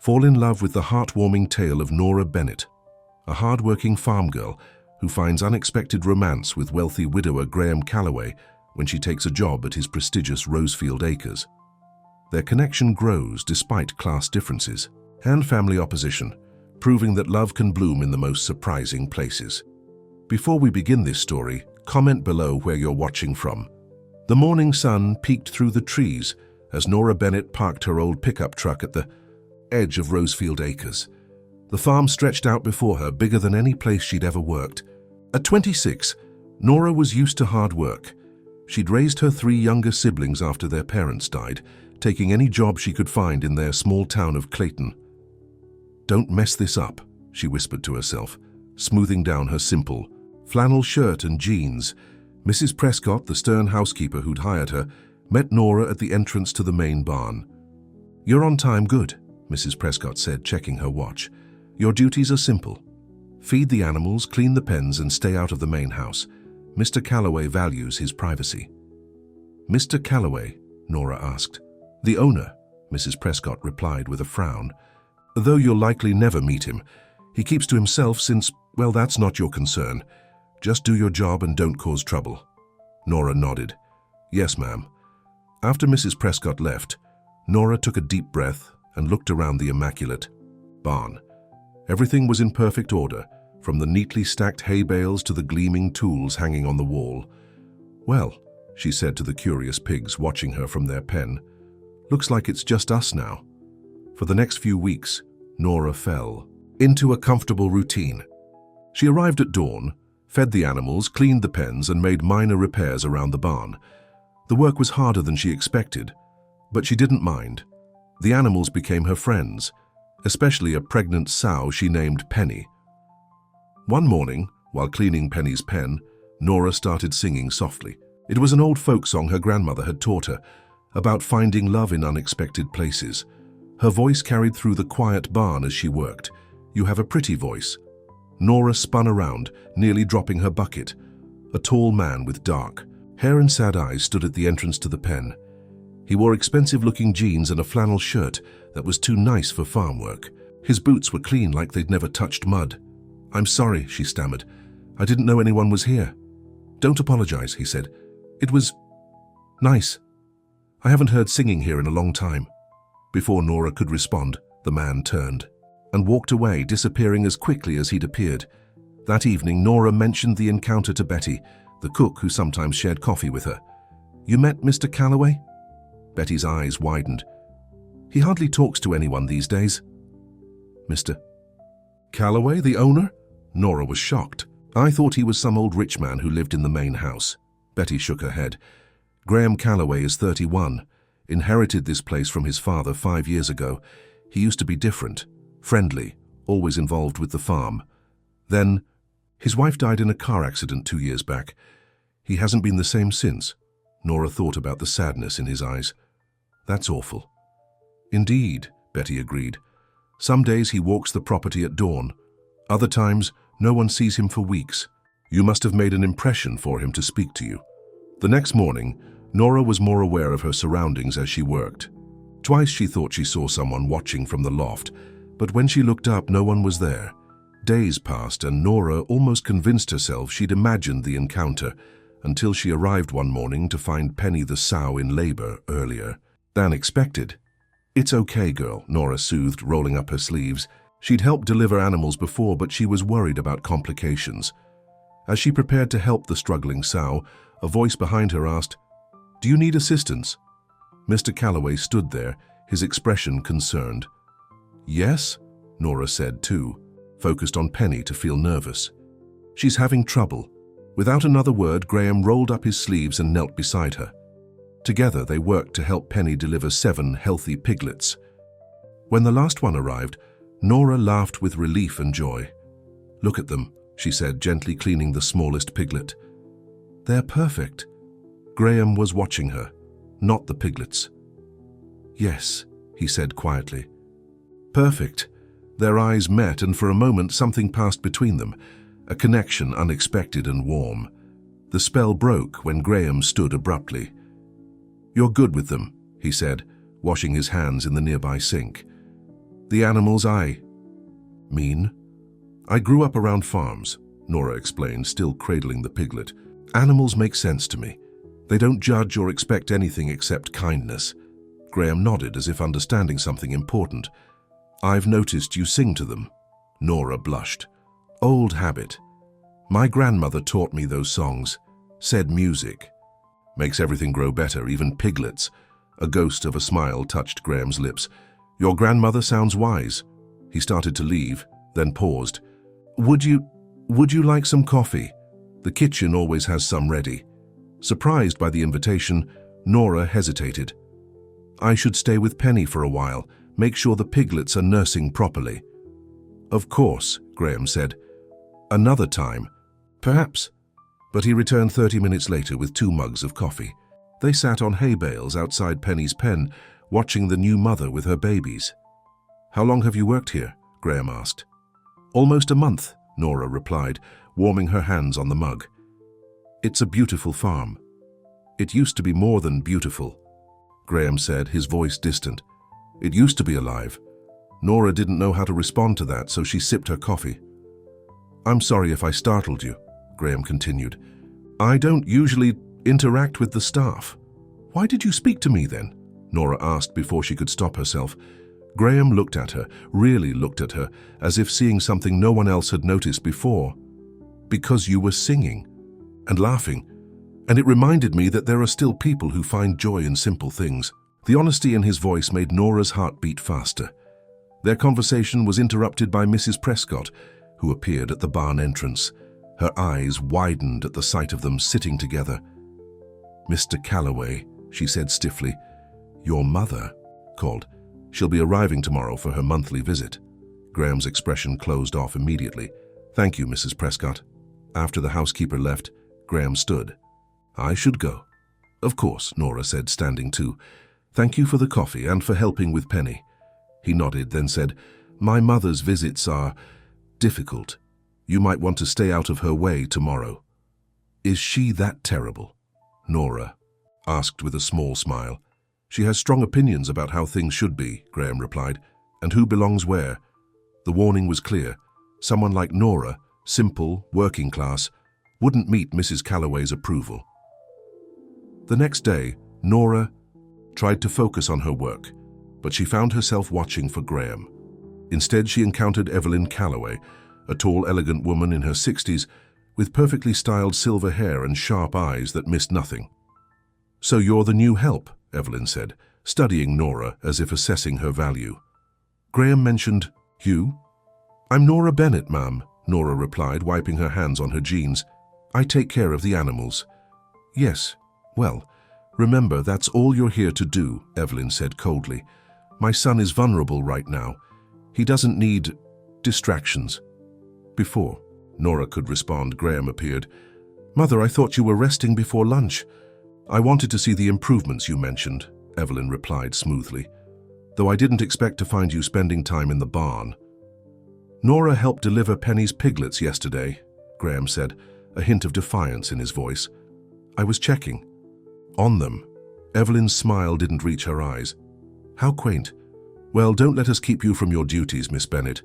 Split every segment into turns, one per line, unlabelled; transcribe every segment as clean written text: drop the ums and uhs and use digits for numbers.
Fall in love with the heartwarming tale of Nora Bennett, a hard-working farm girl who finds unexpected romance with wealthy widower Graham Calloway when she takes a job at his prestigious Rosefield Acres. Their connection grows despite class differences and family opposition, proving that love can bloom in the most surprising places. Before we begin this story, comment below where you're watching from. The morning sun peeked through the trees as Nora Bennett parked her old pickup truck at the edge of Rosefield Acres. The farm stretched out before her, bigger than any place she'd ever worked. At 26, Nora was used to hard work. She'd raised her 3 younger siblings after their parents died, taking any job she could find in their small town of Clayton. "Don't mess this up," she whispered to herself, smoothing down her simple flannel shirt and jeans. Mrs. Prescott, the stern housekeeper who'd hired her, met Nora at the entrance to the main barn. "You're on time, good," Mrs. Prescott said, checking her watch. "Your duties are simple. Feed the animals, clean the pens, and stay out of the main house. Mr. Calloway values his privacy." "Mr. Calloway?" Nora asked. "The owner," Mrs. Prescott replied with a frown. "Though you'll likely never meet him. He keeps to himself since, well, that's not your concern. Just do your job and don't cause trouble." Nora nodded. "Yes, ma'am." After Mrs. Prescott left, Nora took a deep breath and looked around the immaculate barn. Everything was in perfect order, from the neatly stacked hay bales to the gleaming tools hanging on the wall. "Well," she said to the curious pigs watching her from their pen, "looks like it's just us now." For the next few weeks, Nora fell into a comfortable routine. She arrived at dawn, fed the animals, cleaned the pens, and made minor repairs around the barn. The work was harder than she expected, but she didn't mind. The animals became her friends, especially a pregnant sow she named Penny. One morning, while cleaning Penny's pen, Nora started singing softly. It was an old folk song her grandmother had taught her, about finding love in unexpected places. Her voice carried through the quiet barn as she worked. "You have a pretty voice." Nora spun around, nearly dropping her bucket. A tall man with dark hair and sad eyes stood at the entrance to the pen. He wore expensive-looking jeans and a flannel shirt that was too nice for farm work. His boots were clean like they'd never touched mud. "I'm sorry," she stammered. "I didn't know anyone was here." "Don't apologize," he said. "It was nice. I haven't heard singing here in a long time." Before Nora could respond, the man turned and walked away, disappearing as quickly as he'd appeared. That evening, Nora mentioned the encounter to Betty, the cook who sometimes shared coffee with her. "You met Mr. Calloway?" Betty's eyes widened. "He hardly talks to anyone these days." "Mr. Calloway, the owner?" Nora was shocked. "I thought he was some old rich man who lived in the main house." Betty shook her head. "Graham Calloway is 31, inherited this place from his father 5 years ago. He used to be different, friendly, always involved with the farm. Then, his wife died in a car accident 2 years back. He hasn't been the same since." Nora thought about the sadness in his eyes. "That's awful." "Indeed," Betty agreed. "Some days he walks the property at dawn. Other times, no one sees him for weeks. You must have made an impression for him to speak to you." The next morning, Nora was more aware of her surroundings as she worked. Twice she thought she saw someone watching from the loft, but when she looked up, no one was there. Days passed, and Nora almost convinced herself she'd imagined the encounter, until she arrived one morning to find Penny the sow in labor earlier than expected. "It's okay, girl," Nora soothed, rolling up her sleeves. She'd helped deliver animals before, but she was worried about complications. As she prepared to help the struggling sow, a voice behind her asked, "Do you need assistance?" Mr. Calloway stood there, his expression concerned. "Yes," Nora said too, focused on Penny to feel nervous. "She's having trouble." Without another word, Graham rolled up his sleeves and knelt beside her. Together, they worked to help Penny deliver 7 healthy piglets. When the last one arrived, Nora laughed with relief and joy. "Look at them," she said, gently cleaning the smallest piglet. "They're perfect." Graham was watching her, not the piglets. "Yes," he said quietly. "Perfect." Their eyes met, and for a moment something passed between them, a connection unexpected and warm. The spell broke when Graham stood abruptly. "You're good with them," he said, washing his hands in the nearby sink. The animals I mean. I grew up around farms, Nora explained, still cradling the piglet. Animals make sense to me. They don't judge or expect anything except kindness. Graham nodded as if understanding something important. I've noticed you sing to them. Nora blushed. Old habit. My grandmother taught me those songs. Said music makes everything grow better, even piglets. A ghost of a smile touched Graham's lips. Your grandmother sounds wise. He started to leave, then paused. Would you like some coffee? The kitchen always has some ready. Surprised by the invitation, Nora hesitated. I should stay with Penny for a while, make sure the piglets are nursing properly. Of course, Graham said. Another time. Perhaps. But he returned 30 minutes later with 2 mugs of coffee. They sat on hay bales outside Penny's pen, watching the new mother with her babies. How long have you worked here? Graham asked. Almost a month, Nora replied, warming her hands on the mug. It's a beautiful farm. It used to be more than beautiful, Graham said, his voice distant. It used to be alive. Nora didn't know how to respond to that, so she sipped her coffee. I'm sorry if I startled you, Graham continued. I don't usually interact with the staff. Why did you speak to me then? Nora asked before she could stop herself. Graham looked at her, really looked at her, as if seeing something no one else had noticed before. Because you were singing and laughing, and it reminded me that there are still people who find joy in simple things. The honesty in his voice made Nora's heart beat faster. Their conversation was interrupted by Mrs. Prescott, who appeared at the barn entrance. Her eyes widened at the sight of them sitting together. Mr. Calloway, she said stiffly. Your mother called. She'll be arriving tomorrow for her monthly visit. Graham's expression closed off immediately. Thank you, Mrs. Prescott. After the housekeeper left, Graham stood. I should go. Of course, Nora said, standing too. Thank you for the coffee and for helping with Penny. He nodded, then said, My mother's visits are difficult. You might want to stay out of her way tomorrow. Is she that terrible? Nora asked with a small smile. She has strong opinions about how things should be, Graham replied, and who belongs where. The warning was clear. Someone like Nora, simple, working class, wouldn't meet Mrs. Calloway's approval. The next day, Nora tried to focus on her work, but she found herself watching for Graham. Instead, she encountered Evelyn Calloway, a tall, elegant woman in her 60s, with perfectly styled silver hair and sharp eyes that missed nothing. So you're the new help, Evelyn said, studying Nora as if assessing her value. Graham mentioned, You? I'm Nora Bennett, ma'am, Nora replied, wiping her hands on her jeans. I take care of the animals. Yes, well, remember that's all you're here to do, Evelyn said coldly. My son is vulnerable right now. He doesn't need distractions. Before Nora could respond, Graham appeared. Mother, I thought you were resting before lunch. I wanted to see the improvements you mentioned, Evelyn replied smoothly, though I didn't expect to find you spending time in the barn. Nora helped deliver Penny's piglets yesterday, Graham said, a hint of defiance in his voice. I was checking. On them. Evelyn's smile didn't reach her eyes. How quaint. Well, don't let us keep you from your duties, Miss Bennett.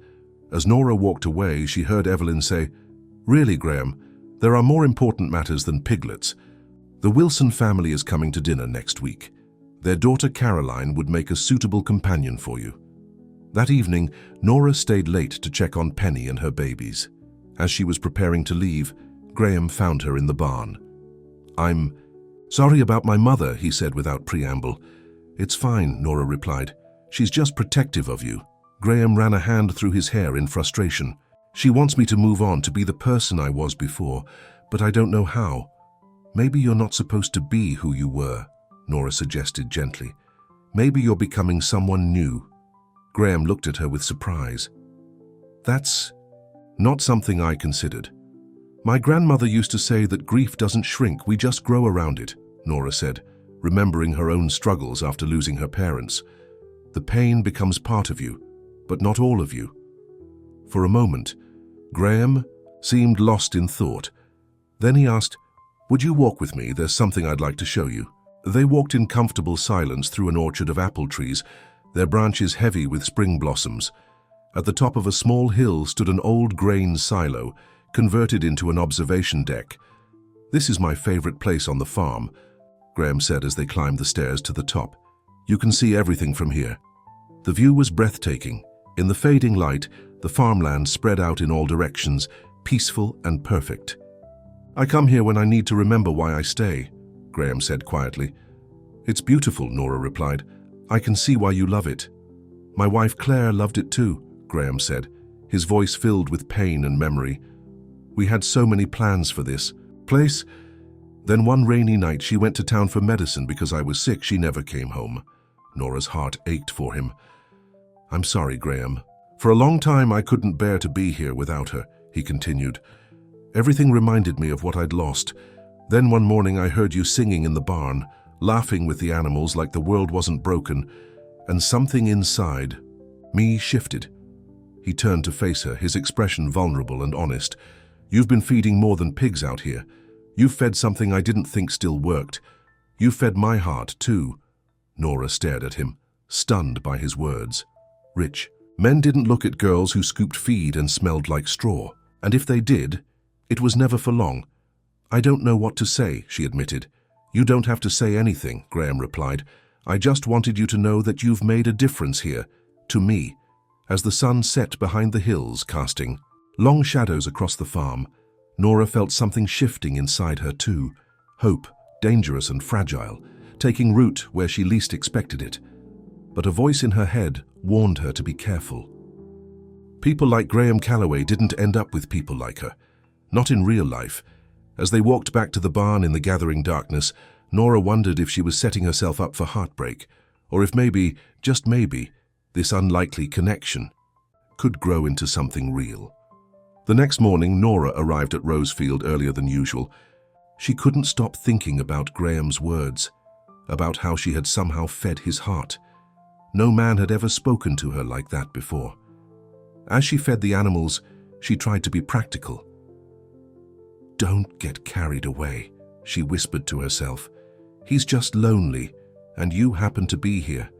As Nora walked away, she heard Evelyn say, Really, Graham, there are more important matters than piglets. The Wilson family is coming to dinner next week. Their daughter Caroline would make a suitable companion for you. That evening, Nora stayed late to check on Penny and her babies. As she was preparing to leave, Graham found her in the barn. I'm sorry about my mother, he said without preamble. It's fine, Nora replied. She's just protective of you. Graham ran a hand through his hair in frustration. She wants me to move on, to be the person I was before, but I don't know how. Maybe you're not supposed to be who you were, Nora suggested gently. Maybe you're becoming someone new. Graham looked at her with surprise. That's not something I considered. My grandmother used to say that grief doesn't shrink, we just grow around it, Nora said, remembering her own struggles after losing her parents. The pain becomes part of you, but not all of you. For a moment, Graham seemed lost in thought. Then he asked, Would you walk with me? There's something I'd like to show you. They walked in comfortable silence through an orchard of apple trees, their branches heavy with spring blossoms. At the top of a small hill stood an old grain silo, converted into an observation deck. "This is my favorite place on the farm," Graham said as they climbed the stairs to the top. "You can see everything from here." The view was breathtaking. In the fading light, the farmland spread out in all directions, peaceful and perfect. "I come here when I need to remember why I stay," Graham said quietly. "It's beautiful," Nora replied. "I can see why you love it." "My wife Claire loved it too," Graham said, his voice filled with pain and memory. "We had so many plans for this place. Then one rainy night she went to town for medicine because I was sick. She never came home." Nora's heart ached for him. "I'm sorry, Graham. For a long time I couldn't bear to be here without her," he continued. "Everything reminded me of what I'd lost. Then one morning I heard you singing in the barn, laughing with the animals like the world wasn't broken, and something inside me shifted." He turned to face her, his expression vulnerable and honest. "You've been feeding more than pigs out here. You've fed something I didn't think still worked. You fed my heart too." Nora stared at him, stunned by his words. "Rich, men didn't look at girls who scooped feed and smelled like straw. And if they did, it was never for long." "I don't know what to say," she admitted. "You don't have to say anything," Graham replied. "I just wanted you to know that you've made a difference here, to me." As the sun set behind the hills, casting long shadows across the farm, Nora felt something shifting inside her too. Hope, dangerous and fragile, taking root where she least expected it. But a voice in her head warned her to be careful. People like Graham Calloway didn't end up with people like her. Not in real life. As they walked back to the barn in the gathering darkness, Nora wondered if she was setting herself up for heartbreak, or if maybe, just maybe, this unlikely connection could grow into something real. The next morning, Nora arrived at Rosefield earlier than usual. She couldn't stop thinking about Graham's words, about how she had somehow fed his heart. No man had ever spoken to her like that before. As she fed the animals, she tried to be practical. "Don't get carried away," she whispered to herself. "He's just lonely, and you happen to be here."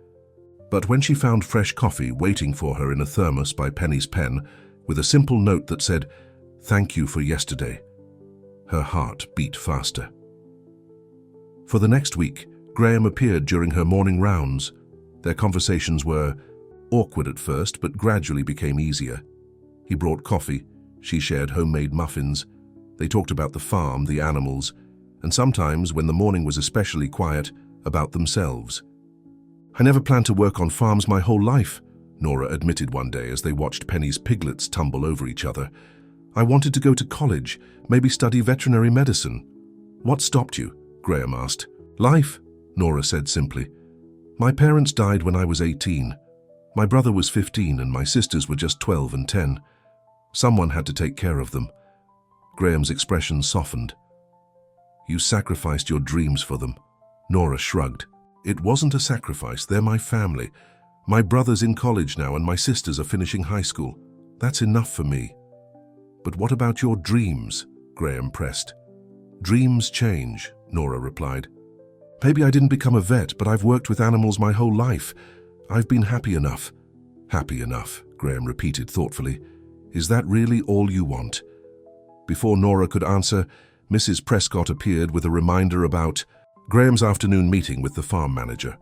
But when she found fresh coffee waiting for her in a thermos by Penny's pen, with a simple note that said, "Thank you for yesterday," her heart beat faster. For the next week, Graham appeared during her morning rounds. Their conversations were awkward at first, but gradually became easier. He brought coffee, she shared homemade muffins. They talked about the farm, the animals, and sometimes, when the morning was especially quiet, about themselves. "I never planned to work on farms my whole life," Nora admitted one day as they watched Penny's piglets tumble over each other. "I wanted to go to college, maybe study veterinary medicine." "What stopped you?" Graham asked. "Life," Nora said simply. "My parents died when I was 18. My brother was 15 and my sisters were just 12 and 10. Someone had to take care of them." Graham's expression softened. "You sacrificed your dreams for them." Nora shrugged. "It wasn't a sacrifice, they're my family. My brother's in college now and my sisters are finishing high school. That's enough for me." "But what about your dreams?" Graham pressed. "Dreams change," Nora replied. "Maybe I didn't become a vet, but I've worked with animals my whole life. I've been happy enough." "Happy enough," Graham repeated thoughtfully. "Is that really all you want?" Before Nora could answer, Mrs. Prescott appeared with a reminder about Graham's afternoon meeting with the farm manager.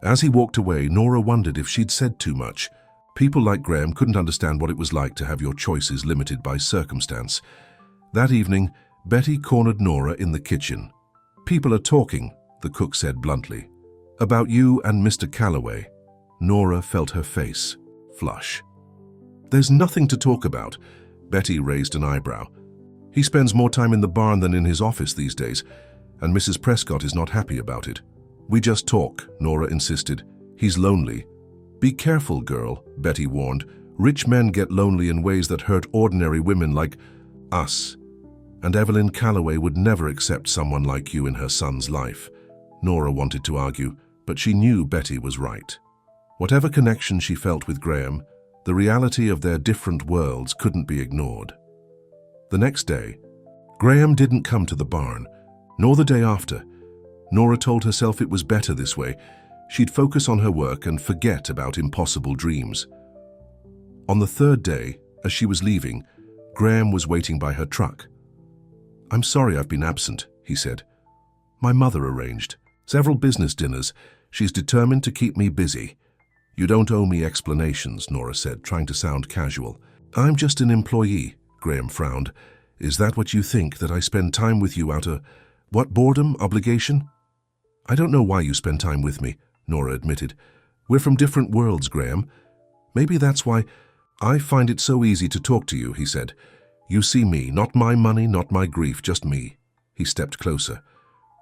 As he walked away, Nora wondered if she'd said too much. People like Graham couldn't understand what it was like to have your choices limited by circumstance. That evening, Betty cornered Nora in the kitchen. "People are talking," the cook said bluntly. "About you and Mr. Calloway." Nora felt her face flush. "There's nothing to talk about." Betty raised an eyebrow. "He spends more time in the barn than in his office these days, and Mrs. Prescott is not happy about it." "We just talk," Nora insisted. "He's lonely." "Be careful, girl," Betty warned. "Rich men get lonely in ways that hurt ordinary women like us. And Evelyn Calloway would never accept someone like you in her son's life." Nora wanted to argue, but she knew Betty was right. Whatever connection she felt with Graham, the reality of their different worlds couldn't be ignored. The next day, Graham didn't come to the barn, nor the day after. Nora told herself it was better this way. She'd focus on her work and forget about impossible dreams. On the third day, as she was leaving, Graham was waiting by her truck. "I'm sorry I've been absent," he said. "My mother arranged several business dinners. She's determined to keep me busy." "You don't owe me explanations," Nora said, trying to sound casual. "I'm just an employee," Graham frowned. "Is that what you think, that I spend time with you out of, what, boredom, obligation?" "I don't know why you spend time with me," Nora admitted. "We're from different worlds, Graham. Maybe that's why I find it so easy to talk to you," he said. "You see me, not my money, not my grief, just me." He stepped closer.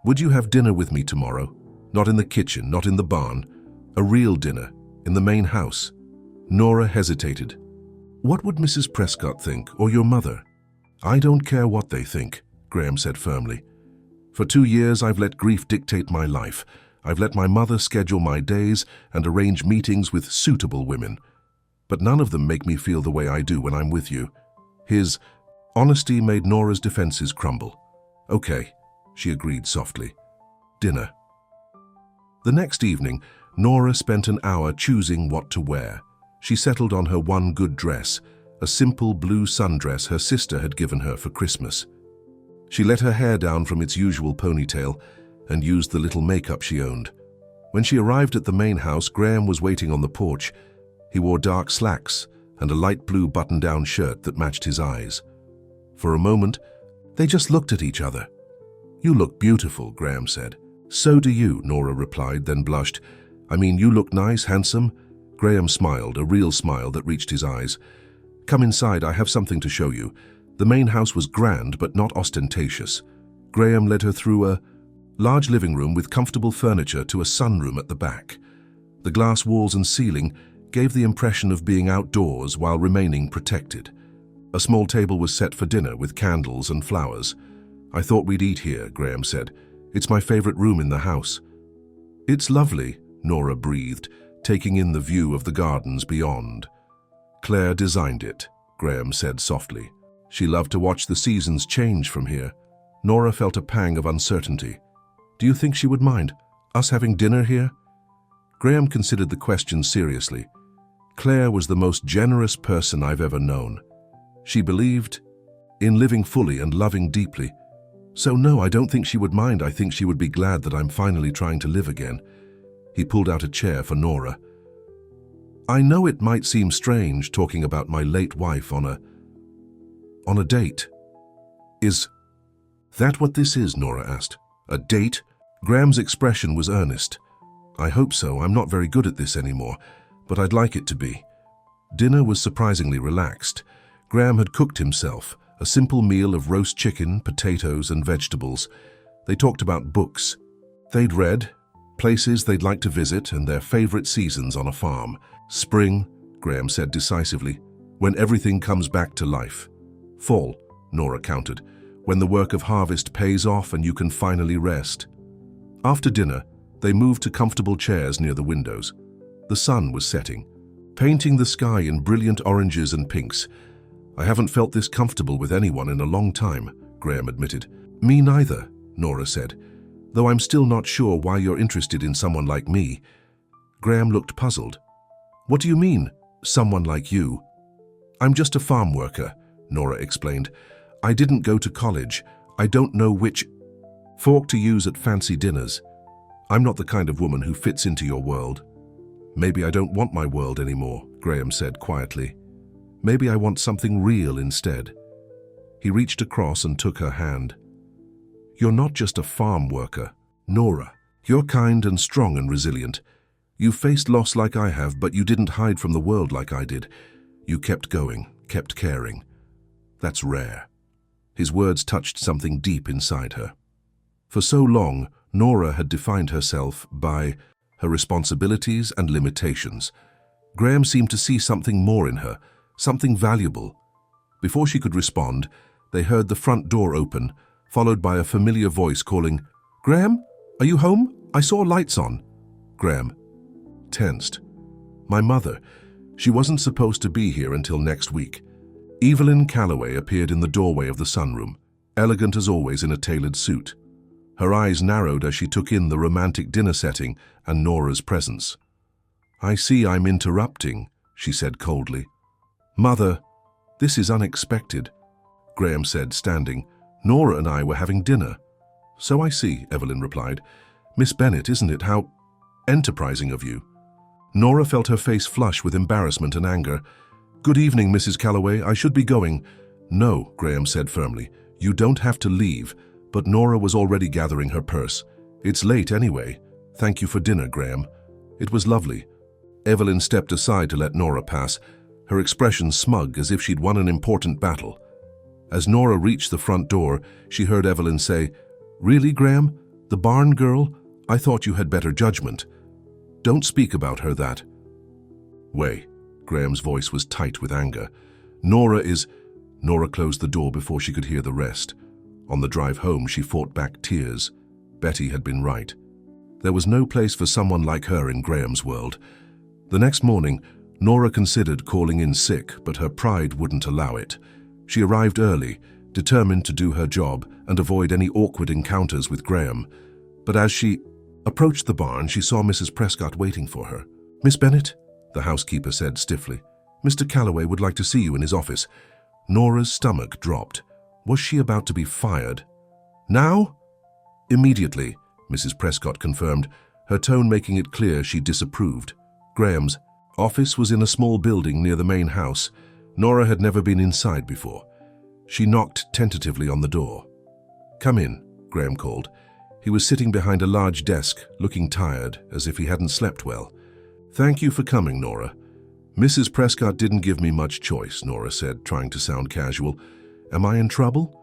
"Would you have dinner with me tomorrow? Not in the kitchen, not in the barn. A real dinner, in the main house." Nora hesitated. "What would Mrs. Prescott think, or your mother?" "I don't care what they think," Graham said firmly. "For 2 years I've let grief dictate my life. I've let my mother schedule my days and arrange meetings with suitable women. But none of them make me feel the way I do when I'm with you." His honesty made Nora's defenses crumble. "Okay," she agreed softly. "Dinner." The next evening, Nora spent an hour choosing what to wear. She settled on her one good dress, a simple blue sundress her sister had given her for Christmas. She let her hair down from its usual ponytail and used the little makeup she owned. When she arrived at the main house, Graham was waiting on the porch. He wore dark slacks and a light blue button-down shirt that matched his eyes. For a moment, they just looked at each other. "You look beautiful," Graham said. "So do you," Nora replied, then blushed. "I mean, you look nice, handsome." Graham smiled, a real smile that reached his eyes. "Come inside, I have something to show you." The main house was grand but not ostentatious. Graham led her through a large living room with comfortable furniture to a sunroom at the back. The glass walls and ceiling gave the impression of being outdoors while remaining protected. A small table was set for dinner with candles and flowers. "I thought we'd eat here," Graham said. "It's my favorite room in the house." "It's lovely," Nora breathed, taking in the view of the gardens beyond. "Claire designed it," Graham said softly. "She loved to watch the seasons change from here." Nora felt a pang of uncertainty. "Do you think she would mind us having dinner here?" Graham considered the question seriously. Claire was the most generous person I've ever known. She believed in living fully and loving deeply. "So no, I don't think she would mind. I think she would be glad that I'm finally trying to live again." He pulled out a chair for Nora. "I know it might seem strange talking about my late wife on a date. Is that what this is?" Nora asked. "A date?" Graham's expression was earnest. "I hope so. I'm not very good at this anymore, but I'd like it to be." Dinner was surprisingly relaxed. Graham had cooked himself, a simple meal of roast chicken, potatoes, and vegetables. They talked about books they'd read, places they'd like to visit, and their favorite seasons on a farm. "Spring," Graham said decisively, "when everything comes back to life." "Fall," Nora countered, "when the work of harvest pays off and you can finally rest." After dinner, they moved to comfortable chairs near the windows. The sun was setting, painting the sky in brilliant oranges and pinks. "I haven't felt this comfortable with anyone in a long time," Graham admitted. "Me neither," Nora said, "though I'm still not sure why you're interested in someone like me." Graham looked puzzled. "What do you mean, someone like you?" "I'm just a farm worker," Nora explained. "I didn't go to college. I don't know which fork to use at fancy dinners. I'm not the kind of woman who fits into your world." "Maybe I don't want my world anymore," Graham said quietly. "Maybe I want something real instead." He reached across and took her hand. "You're not just a farm worker, Nora. You're kind and strong and resilient. You faced loss like I have, but you didn't hide from the world like I did. You kept going, kept caring. That's rare." His words touched something deep inside her. For so long, Nora had defined herself by her responsibilities and limitations. Graham seemed to see something more in her, something valuable. Before she could respond, they heard the front door open, followed by a familiar voice calling, "Graham, are you home? I saw lights on." Graham tensed. "My mother. She wasn't supposed to be here until next week." Evelyn Calloway appeared in the doorway of the sunroom, elegant as always in a tailored suit. Her eyes narrowed as she took in the romantic dinner setting and Nora's presence. "I see I'm interrupting," she said coldly. "Mother, this is unexpected," Graham said, standing. "Nora and I were having dinner." "So I see," Evelyn replied. "Miss Bennet, isn't it? How enterprising of you." Nora felt her face flush with embarrassment and anger. "Good evening, Mrs. Calloway. I should be going." "No," Graham said firmly. "You don't have to leave." But Nora was already gathering her purse. "It's late anyway. Thank you for dinner, Graham. It was lovely." Evelyn stepped aside to let Nora pass, her expression smug as if she'd won an important battle. As Nora reached the front door, she heard Evelyn say, "Really, Graham? The barn girl? I thought you had better judgment. Don't speak about her that way." Graham's voice was tight with anger. "Nora is—" Nora closed the door before she could hear the rest. On the drive home, she fought back tears. Betty had been right. There was no place for someone like her in Graham's world. The next morning, Nora considered calling in sick, but her pride wouldn't allow it. She arrived early, determined to do her job and avoid any awkward encounters with Graham. But as she approached the barn, she saw Mrs. Prescott waiting for her. "Miss Bennet," the housekeeper said stiffly, "Mr. Calloway would like to see you in his office." Nora's stomach dropped. Was she about to be fired? "Now?" "Immediately," Mrs. Prescott confirmed, her tone making it clear she disapproved. Graham's office was in a small building near the main house. Nora had never been inside before. She knocked tentatively on the door. "Come in," Graham called. He was sitting behind a large desk, looking tired, as if he hadn't slept well. "Thank you for coming, Nora." "Mrs. Prescott didn't give me much choice," Nora said, trying to sound casual. "Am I in trouble?"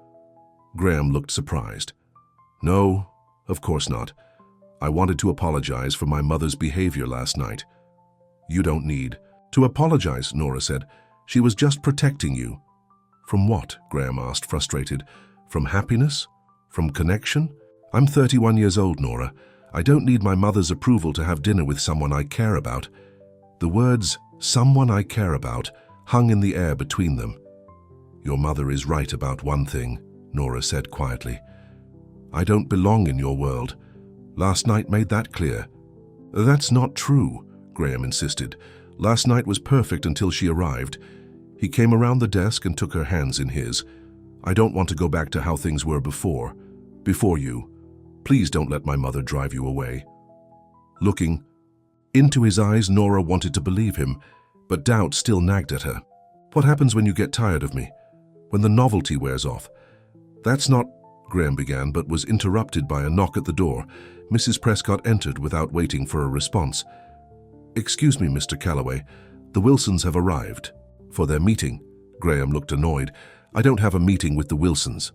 Graham looked surprised. "No, of course not. I wanted to apologize for my mother's behavior last night." "You don't need to apologize," Nora said. "She was just protecting you." "From what?" Graham asked, frustrated. "From happiness? From connection? I'm 31 years old, Nora. I don't need my mother's approval to have dinner with someone I care about." The words, "someone I care about," hung in the air between them. "Your mother is right about one thing," Nora said quietly. "I don't belong in your world. Last night made that clear." "That's not true," Graham insisted. "Last night was perfect until she arrived." He came around the desk and took her hands in his. "I don't want to go back to how things were before you. Please don't let my mother drive you away." Looking into his eyes, Nora wanted to believe him, but doubt still nagged at her. "What happens when you get tired of me? When the novelty wears off?" "That's not—" Graham began, but was interrupted by a knock at the door. Mrs. Prescott entered without waiting for a response. "Excuse me, Mr. Calloway. The Wilsons have arrived." "For their meeting?" Graham looked annoyed. "I don't have a meeting with the Wilsons."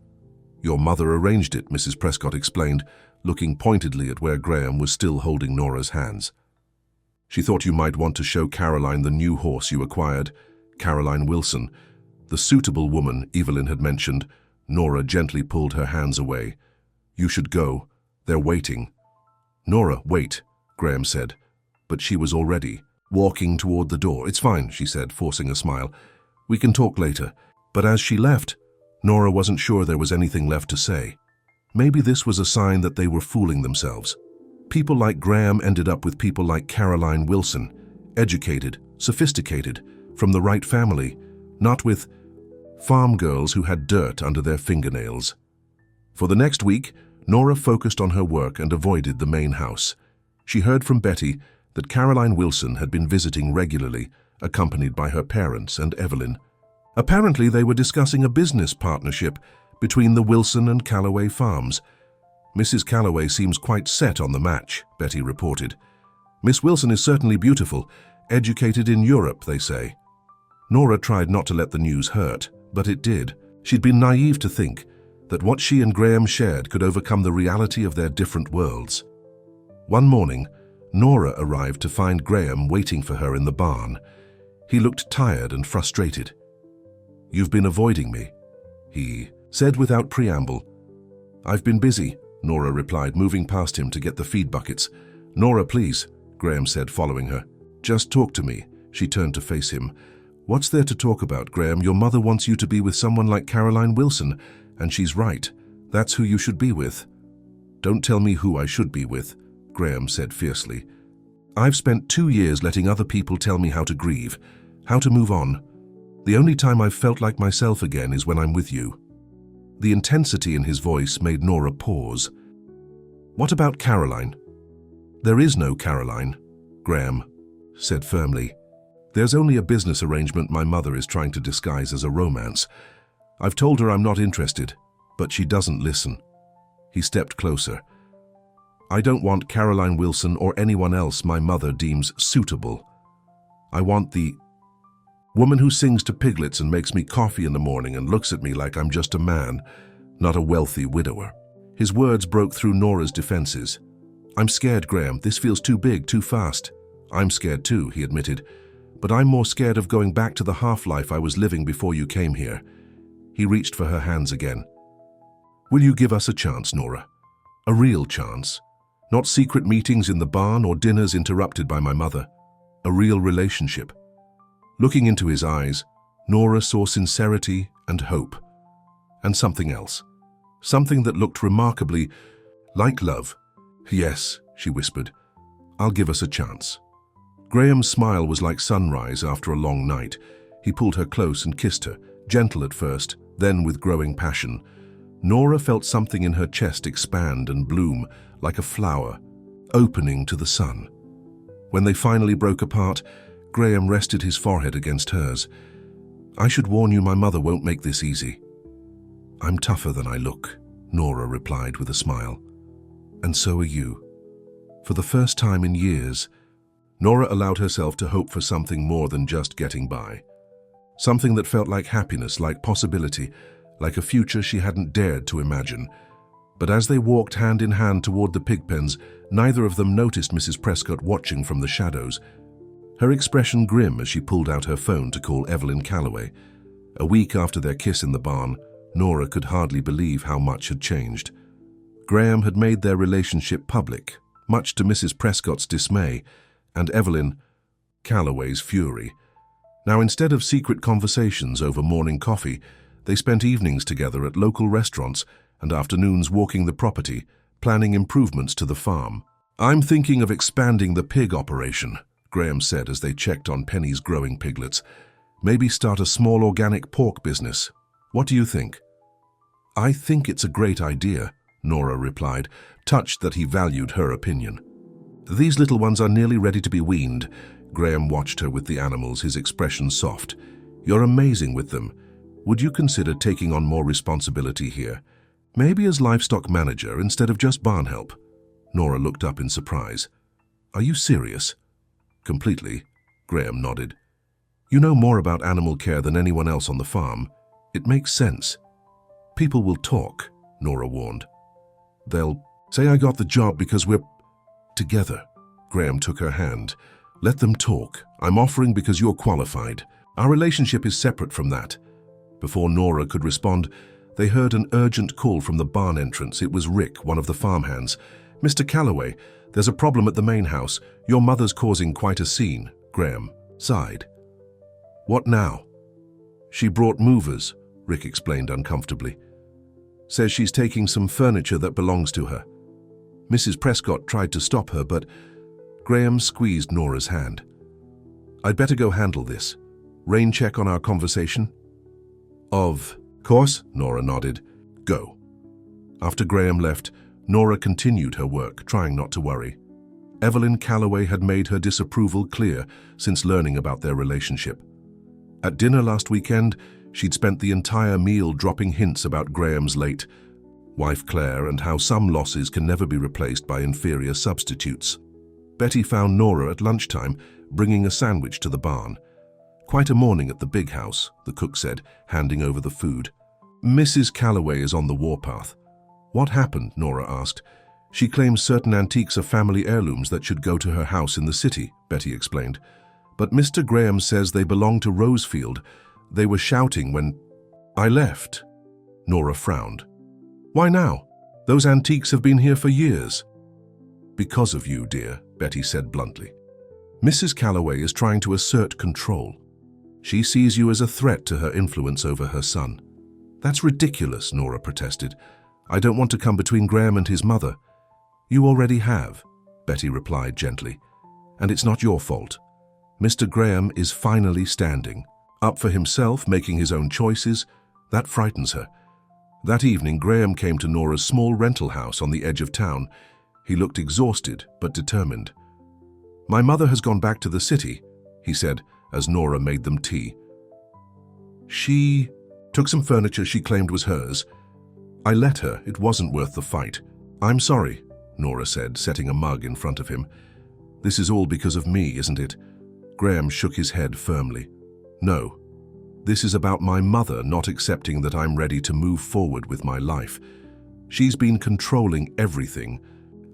"Your mother arranged it," Mrs. Prescott explained, looking pointedly at where Graham was still holding Nora's hands. "She thought you might want to show Caroline the new horse you acquired, Caroline Wilson. The suitable woman Evelyn had mentioned." Nora gently pulled her hands away. "You should go. They're waiting." "Nora, wait," Graham said. But she was already walking toward the door. "It's fine," she said, forcing a smile. "We can talk later." But as she left, Nora wasn't sure there was anything left to say. Maybe this was a sign that they were fooling themselves. People like Graham ended up with people like Caroline Wilson, educated, sophisticated, from the right family, not with farm girls who had dirt under their fingernails. For the next week, Nora focused on her work and avoided the main house. She heard from Betty that Caroline Wilson had been visiting regularly, accompanied by her parents and Evelyn. Apparently, they were discussing a business partnership between the Wilson and Calloway farms. "Mrs. Calloway seems quite set on the match," Betty reported. "Miss Wilson is certainly beautiful, educated in Europe, they say." Nora tried not to let the news hurt, but it did. She'd been naive to think that what she and Graham shared could overcome the reality of their different worlds. One morning, Nora arrived to find Graham waiting for her in the barn. He looked tired and frustrated. "You've been avoiding me," he said without preamble. "I've been busy," Nora replied, moving past him to get the feed buckets. "Nora, please," Graham said, following her. "Just talk to me." She turned to face him. "What's there to talk about, Graham? Your mother wants you to be with someone like Caroline Wilson, and she's right. That's who you should be with." Don't tell me who I should be with, Graham said fiercely. I've spent 2 years letting other people tell me how to grieve, how to move on. The only time I've felt like myself again is when I'm with you. The intensity in his voice made Nora pause. What about Caroline? There is no Caroline, Graham said firmly. There's only a business arrangement my mother is trying to disguise as a romance. I've told her I'm not interested, but she doesn't listen. He stepped closer. I don't want Caroline Wilson or anyone else my mother deems suitable. I want the woman who sings to piglets and makes me coffee in the morning and looks at me like I'm just a man, not a wealthy widower. His words broke through Nora's defenses. I'm scared, Graham. This feels too big, too fast. I'm scared too, he admitted. But I'm more scared of going back to the half-life I was living before you came here. He reached for her hands again. Will you give us a chance, Nora? A real chance. Not secret meetings in the barn or dinners interrupted by my mother. A real relationship. Looking into his eyes, Nora saw sincerity and hope. And something else. Something that looked remarkably like love. Yes, she whispered. I'll give us a chance. Graham's smile was like sunrise after a long night. He pulled her close and kissed her, gentle at first, then with growing passion. Nora felt something in her chest expand and bloom like a flower, opening to the sun. When they finally broke apart, Graham rested his forehead against hers. I should warn you, my mother won't make this easy. I'm tougher than I look, Nora replied with a smile. And so are you. For the first time in years, Nora allowed herself to hope for something more than just getting by. Something that felt like happiness, like possibility, like a future she hadn't dared to imagine. But as they walked hand in hand toward the pig pens, neither of them noticed Mrs. Prescott watching from the shadows. Her expression grim as she pulled out her phone to call Evelyn Calloway. A week after their kiss in the barn, Nora could hardly believe how much had changed. Graham had made their relationship public, much to Mrs. Prescott's dismay, and Evelyn Calloway's fury. Now, instead of secret conversations over morning coffee, they spent evenings together at local restaurants and afternoons walking the property, planning improvements to the farm. I'm thinking of expanding the pig operation, Graham said as they checked on Penny's growing piglets. Maybe start a small organic pork business. What do you think? I think it's a great idea, Nora replied, touched that he valued her opinion. These little ones are nearly ready to be weaned. Graham watched her with the animals, his expression soft. You're amazing with them. Would you consider taking on more responsibility here? Maybe as livestock manager instead of just barn help? Nora looked up in surprise. Are you serious? Completely, Graham nodded. You know more about animal care than anyone else on the farm. It makes sense. People will talk, Nora warned. They'll say I got the job because we're together. Graham took her hand. Let them talk. I'm offering because you're qualified. Our relationship is separate from that. Before Nora could respond, they heard an urgent call from the barn entrance. It was Rick, one of the farmhands. Mr. Calloway, there's a problem at the main house. Your mother's causing quite a scene. Graham sighed. What now? She brought movers, Rick explained uncomfortably. Says she's taking some furniture that belongs to her. Mrs. Prescott tried to stop her, but Graham squeezed Nora's hand. I'd better go handle this. Rain check on our conversation? Of course, Nora nodded. Go. After Graham left, Nora continued her work, trying not to worry. Evelyn Calloway had made her disapproval clear since learning about their relationship. At dinner last weekend, she'd spent the entire meal dropping hints about Graham's late wife Claire and how some losses can never be replaced by inferior substitutes. Betty found Nora at lunchtime, bringing a sandwich to the barn. Quite a morning at the big house, the cook said, handing over the food. Mrs. Calloway is on the warpath. What happened? Nora asked. She claims certain antiques are family heirlooms that should go to her house in the city, Betty explained. But Mr. Graham says they belong to Rosefield. They were shouting when I left. Nora frowned. Why now? Those antiques have been here for years. Because of you, dear, Betty said bluntly. Mrs. Calloway is trying to assert control. She sees you as a threat to her influence over her son. That's ridiculous, Nora protested. I don't want to come between Graham and his mother. You already have, Betty replied gently. And it's not your fault. Mr. Graham is finally standing, up for himself, making his own choices. That frightens her. That evening, Graham came to Nora's small rental house on the edge of town. He looked exhausted but determined. "My mother has gone back to the city," he said as Nora made them tea. "She took some furniture she claimed was hers. I let her. It wasn't worth the fight." "I'm sorry," Nora said, setting a mug in front of him. "This is all because of me, isn't it?" Graham shook his head firmly. "No. This is about my mother not accepting that I'm ready to move forward with my life. She's been controlling everything.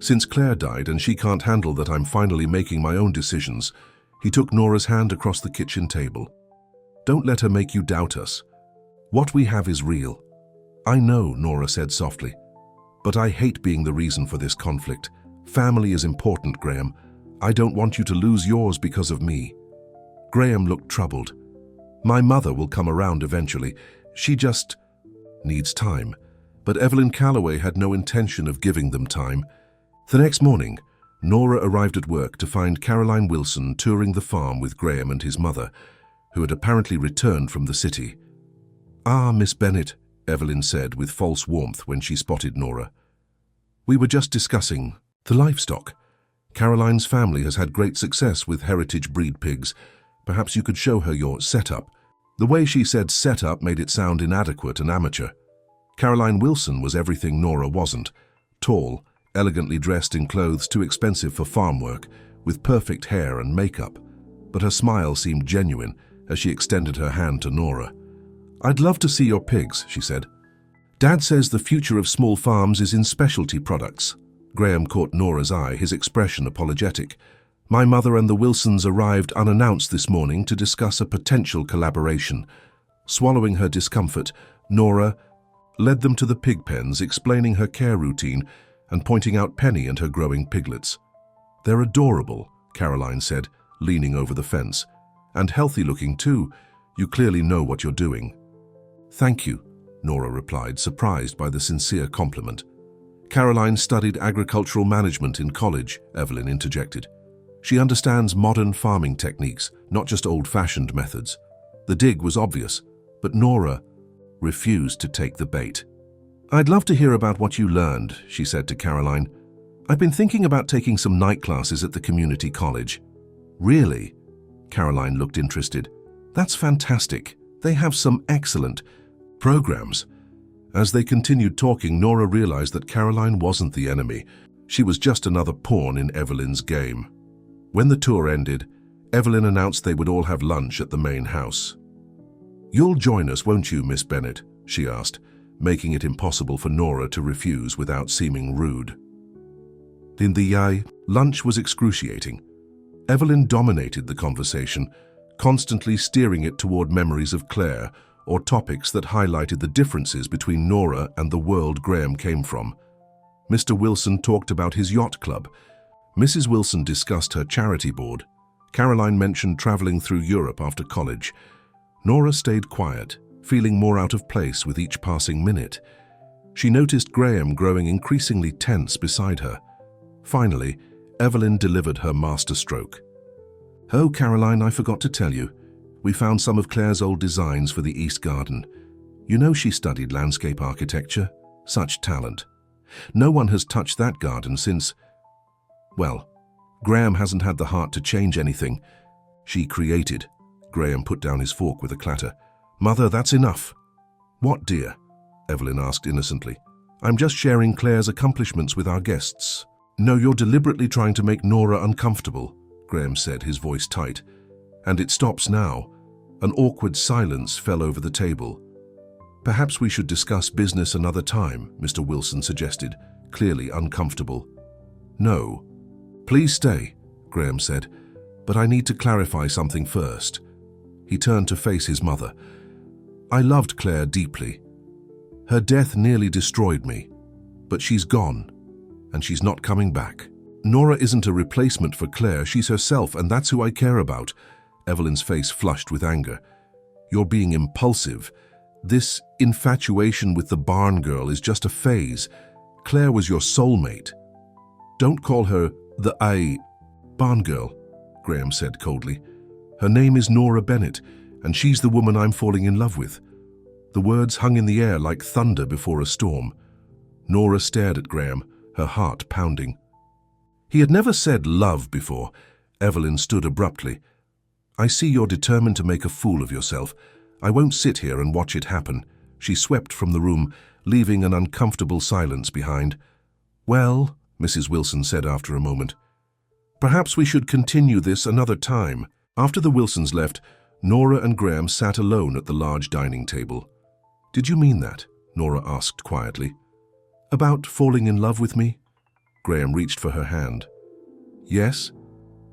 Since Claire died and she can't handle that I'm finally making my own decisions." He took Nora's hand across the kitchen table. "Don't let her make you doubt us. What we have is real." "I know," Nora said softly. "But I hate being the reason for this conflict. Family is important, Graham. I don't want you to lose yours because of me." Graham looked troubled. "My mother will come around eventually. She just needs time." But Evelyn Calloway had no intention of giving them time. The next morning, Nora arrived at work to find Caroline Wilson touring the farm with Graham and his mother, who had apparently returned from the city. "Ah, Miss Bennett," Evelyn said with false warmth when she spotted Nora. "We were just discussing the livestock. Caroline's family has had great success with heritage breed pigs. Perhaps you could show her your setup." The way she said setup made it sound inadequate and amateur. Caroline Wilson was everything Nora wasn't. Tall, elegantly dressed in clothes too expensive for farm work, with perfect hair and makeup. But her smile seemed genuine as she extended her hand to Nora. "I'd love to see your pigs," she said. "Dad says the future of small farms is in specialty products." Graham caught Nora's eye, his expression apologetic. "My mother and the Wilsons arrived unannounced this morning to discuss a potential collaboration." Swallowing her discomfort, Nora led them to the pig pens, explaining her care routine and pointing out Penny and her growing piglets. "They're adorable," Caroline said, leaning over the fence. "And healthy-looking too. You clearly know what you're doing." "Thank you," Nora replied, surprised by the sincere compliment. "Caroline studied agricultural management in college," Evelyn interjected. "She understands modern farming techniques, not just old-fashioned methods." The dig was obvious, but Nora refused to take the bait. "I'd love to hear about what you learned," she said to Caroline. "I've been thinking about taking some night classes at the community college." "Really?" Caroline looked interested. "That's fantastic. They have some excellent programs." As they continued talking, Nora realized that Caroline wasn't the enemy. She was just another pawn in Evelyn's game. When the tour ended, Evelyn announced they would all have lunch at the main house. "You'll join us, won't you, Miss Bennett?" she asked, making it impossible for Nora to refuse without seeming rude. In the lunch was excruciating. Evelyn dominated the conversation, constantly steering it toward memories of Claire or topics that highlighted the differences between Nora and the world Graham came from. Mr. Wilson talked about his yacht club. Mrs. Wilson discussed her charity board. Caroline mentioned traveling through Europe after college. Nora stayed quiet, feeling more out of place with each passing minute. She noticed Graham growing increasingly tense beside her. Finally, Evelyn delivered her masterstroke. "Oh, Caroline, I forgot to tell you. We found some of Claire's old designs for the East Garden. You know she studied landscape architecture. Such talent. No one has touched that garden since... Well, Graham hasn't had the heart to change anything. She created." Graham put down his fork with a clatter. "Mother, that's enough." "What, dear?" Evelyn asked innocently. "I'm just sharing Claire's accomplishments with our guests." "No, you're deliberately trying to make Nora uncomfortable," Graham said, his voice tight. "And it stops now." An awkward silence fell over the table. "Perhaps we should discuss business another time," Mr. Wilson suggested, clearly uncomfortable. "No. Please stay," Graham said, "but I need to clarify something first." He turned to face his mother. "I loved Claire deeply. Her death nearly destroyed me, but she's gone, and she's not coming back. Nora isn't a replacement for Claire, she's herself, and that's who I care about." Evelyn's face flushed with anger. "You're being impulsive. This infatuation with the barn girl is just a phase. Claire was your soulmate." Don't call her the barn girl, Graham said coldly. Her name is Nora Bennett, and she's the woman I'm falling in love with. The words hung in the air like thunder before a storm. Nora stared at Graham, her heart pounding. He had never said love before. Evelyn stood abruptly. I see you're determined to make a fool of yourself. I won't sit here and watch it happen. She swept from the room, leaving an uncomfortable silence behind. Well, Mrs. Wilson said after a moment, perhaps we should continue this another time. After the Wilsons left, Nora and Graham sat alone at the large dining table. Did you mean that? Nora asked quietly. About falling in love with me? Graham reached for her hand. Yes,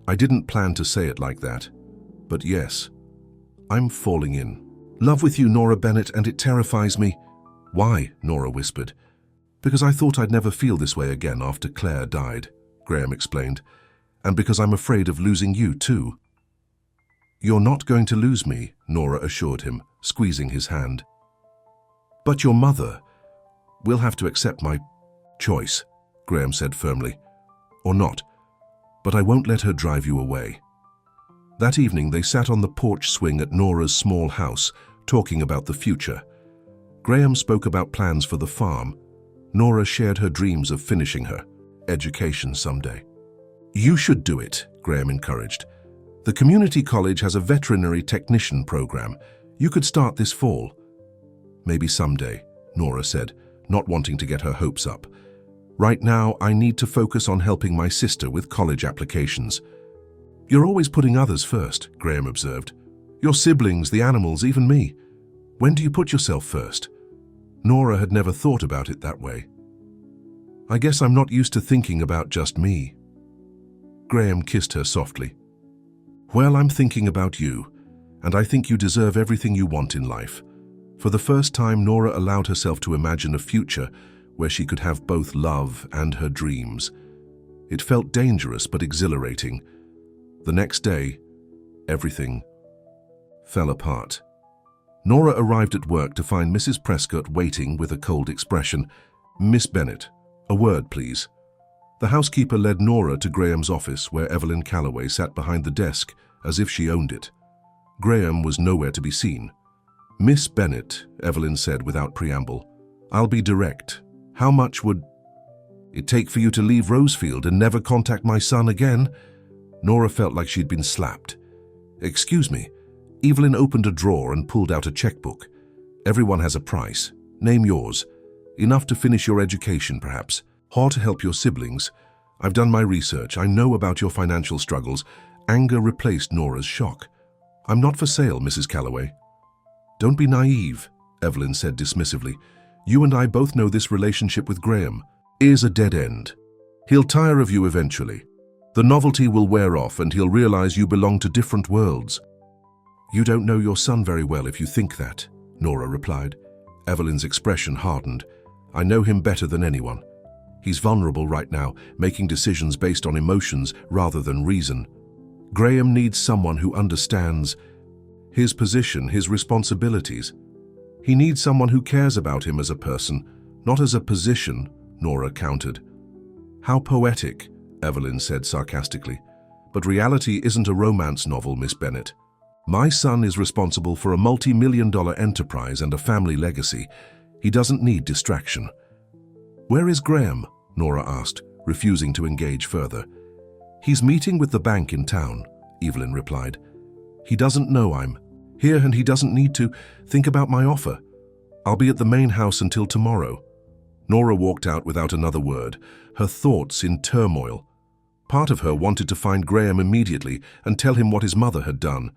I didn't plan to say it like that, but yes, I'm falling in love with you, Nora Bennett, and it terrifies me. Why? Nora whispered. Because I thought I'd never feel this way again after Claire died, Graham explained, and because I'm afraid of losing you too. You're not going to lose me, Nora assured him, squeezing his hand. But your mother will have to accept my choice, Graham said firmly. Or not, but I won't let her drive you away. That evening they sat on the porch swing at Nora's small house, talking about the future. Graham spoke about plans for the farm. Nora shared her dreams of finishing her education someday. You should do it, Graham encouraged. The community college has a veterinary technician program. You could start this fall. Maybe someday, Nora said, not wanting to get her hopes up. Right now, I need to focus on helping my sister with college applications. You're always putting others first, Graham observed. Your siblings, the animals, even me. When do you put yourself first? Nora had never thought about it that way. I guess I'm not used to thinking about just me. Graham kissed her softly. Well, I'm thinking about you, and I think you deserve everything you want in life. For the first time, Nora allowed herself to imagine a future where she could have both love and her dreams. It felt dangerous but exhilarating. The next day, everything fell apart. Nora arrived at work to find Mrs. Prescott waiting with a cold expression. Miss Bennett, a word, please. The housekeeper led Nora to Graham's office, where Evelyn Calloway sat behind the desk as if she owned it. Graham was nowhere to be seen. Miss Bennett, Evelyn said without preamble, I'll be direct. How much would it take for you to leave Rosefield and never contact my son again? Nora felt like she'd been slapped. Excuse me. Evelyn opened a drawer and pulled out a checkbook. Everyone has a price. Name yours. Enough to finish your education, perhaps. Or to help your siblings. I've done my research. I know about your financial struggles. Anger replaced Nora's shock. I'm not for sale, Mrs. Calloway. Don't be naive, Evelyn said dismissively. You and I both know this relationship with Graham is a dead end. He'll tire of you eventually. The novelty will wear off and he'll realize you belong to different worlds. You don't know your son very well if you think that, Nora replied. Evelyn's expression hardened. I know him better than anyone. He's vulnerable right now, making decisions based on emotions rather than reason. Graham needs someone who understands his position, his responsibilities. He needs someone who cares about him as a person, not as a position, Nora countered. How poetic, Evelyn said sarcastically. But reality isn't a romance novel, Miss Bennett. My son is responsible for a multi-million-dollar enterprise and a family legacy. He doesn't need distraction. Where is Graham? Nora asked, refusing to engage further. He's meeting with the bank in town, Evelyn replied. He doesn't know I'm here and he doesn't need to think about my offer. I'll be at the main house until tomorrow. Nora walked out without another word, her thoughts in turmoil. Part of her wanted to find Graham immediately and tell him what his mother had done.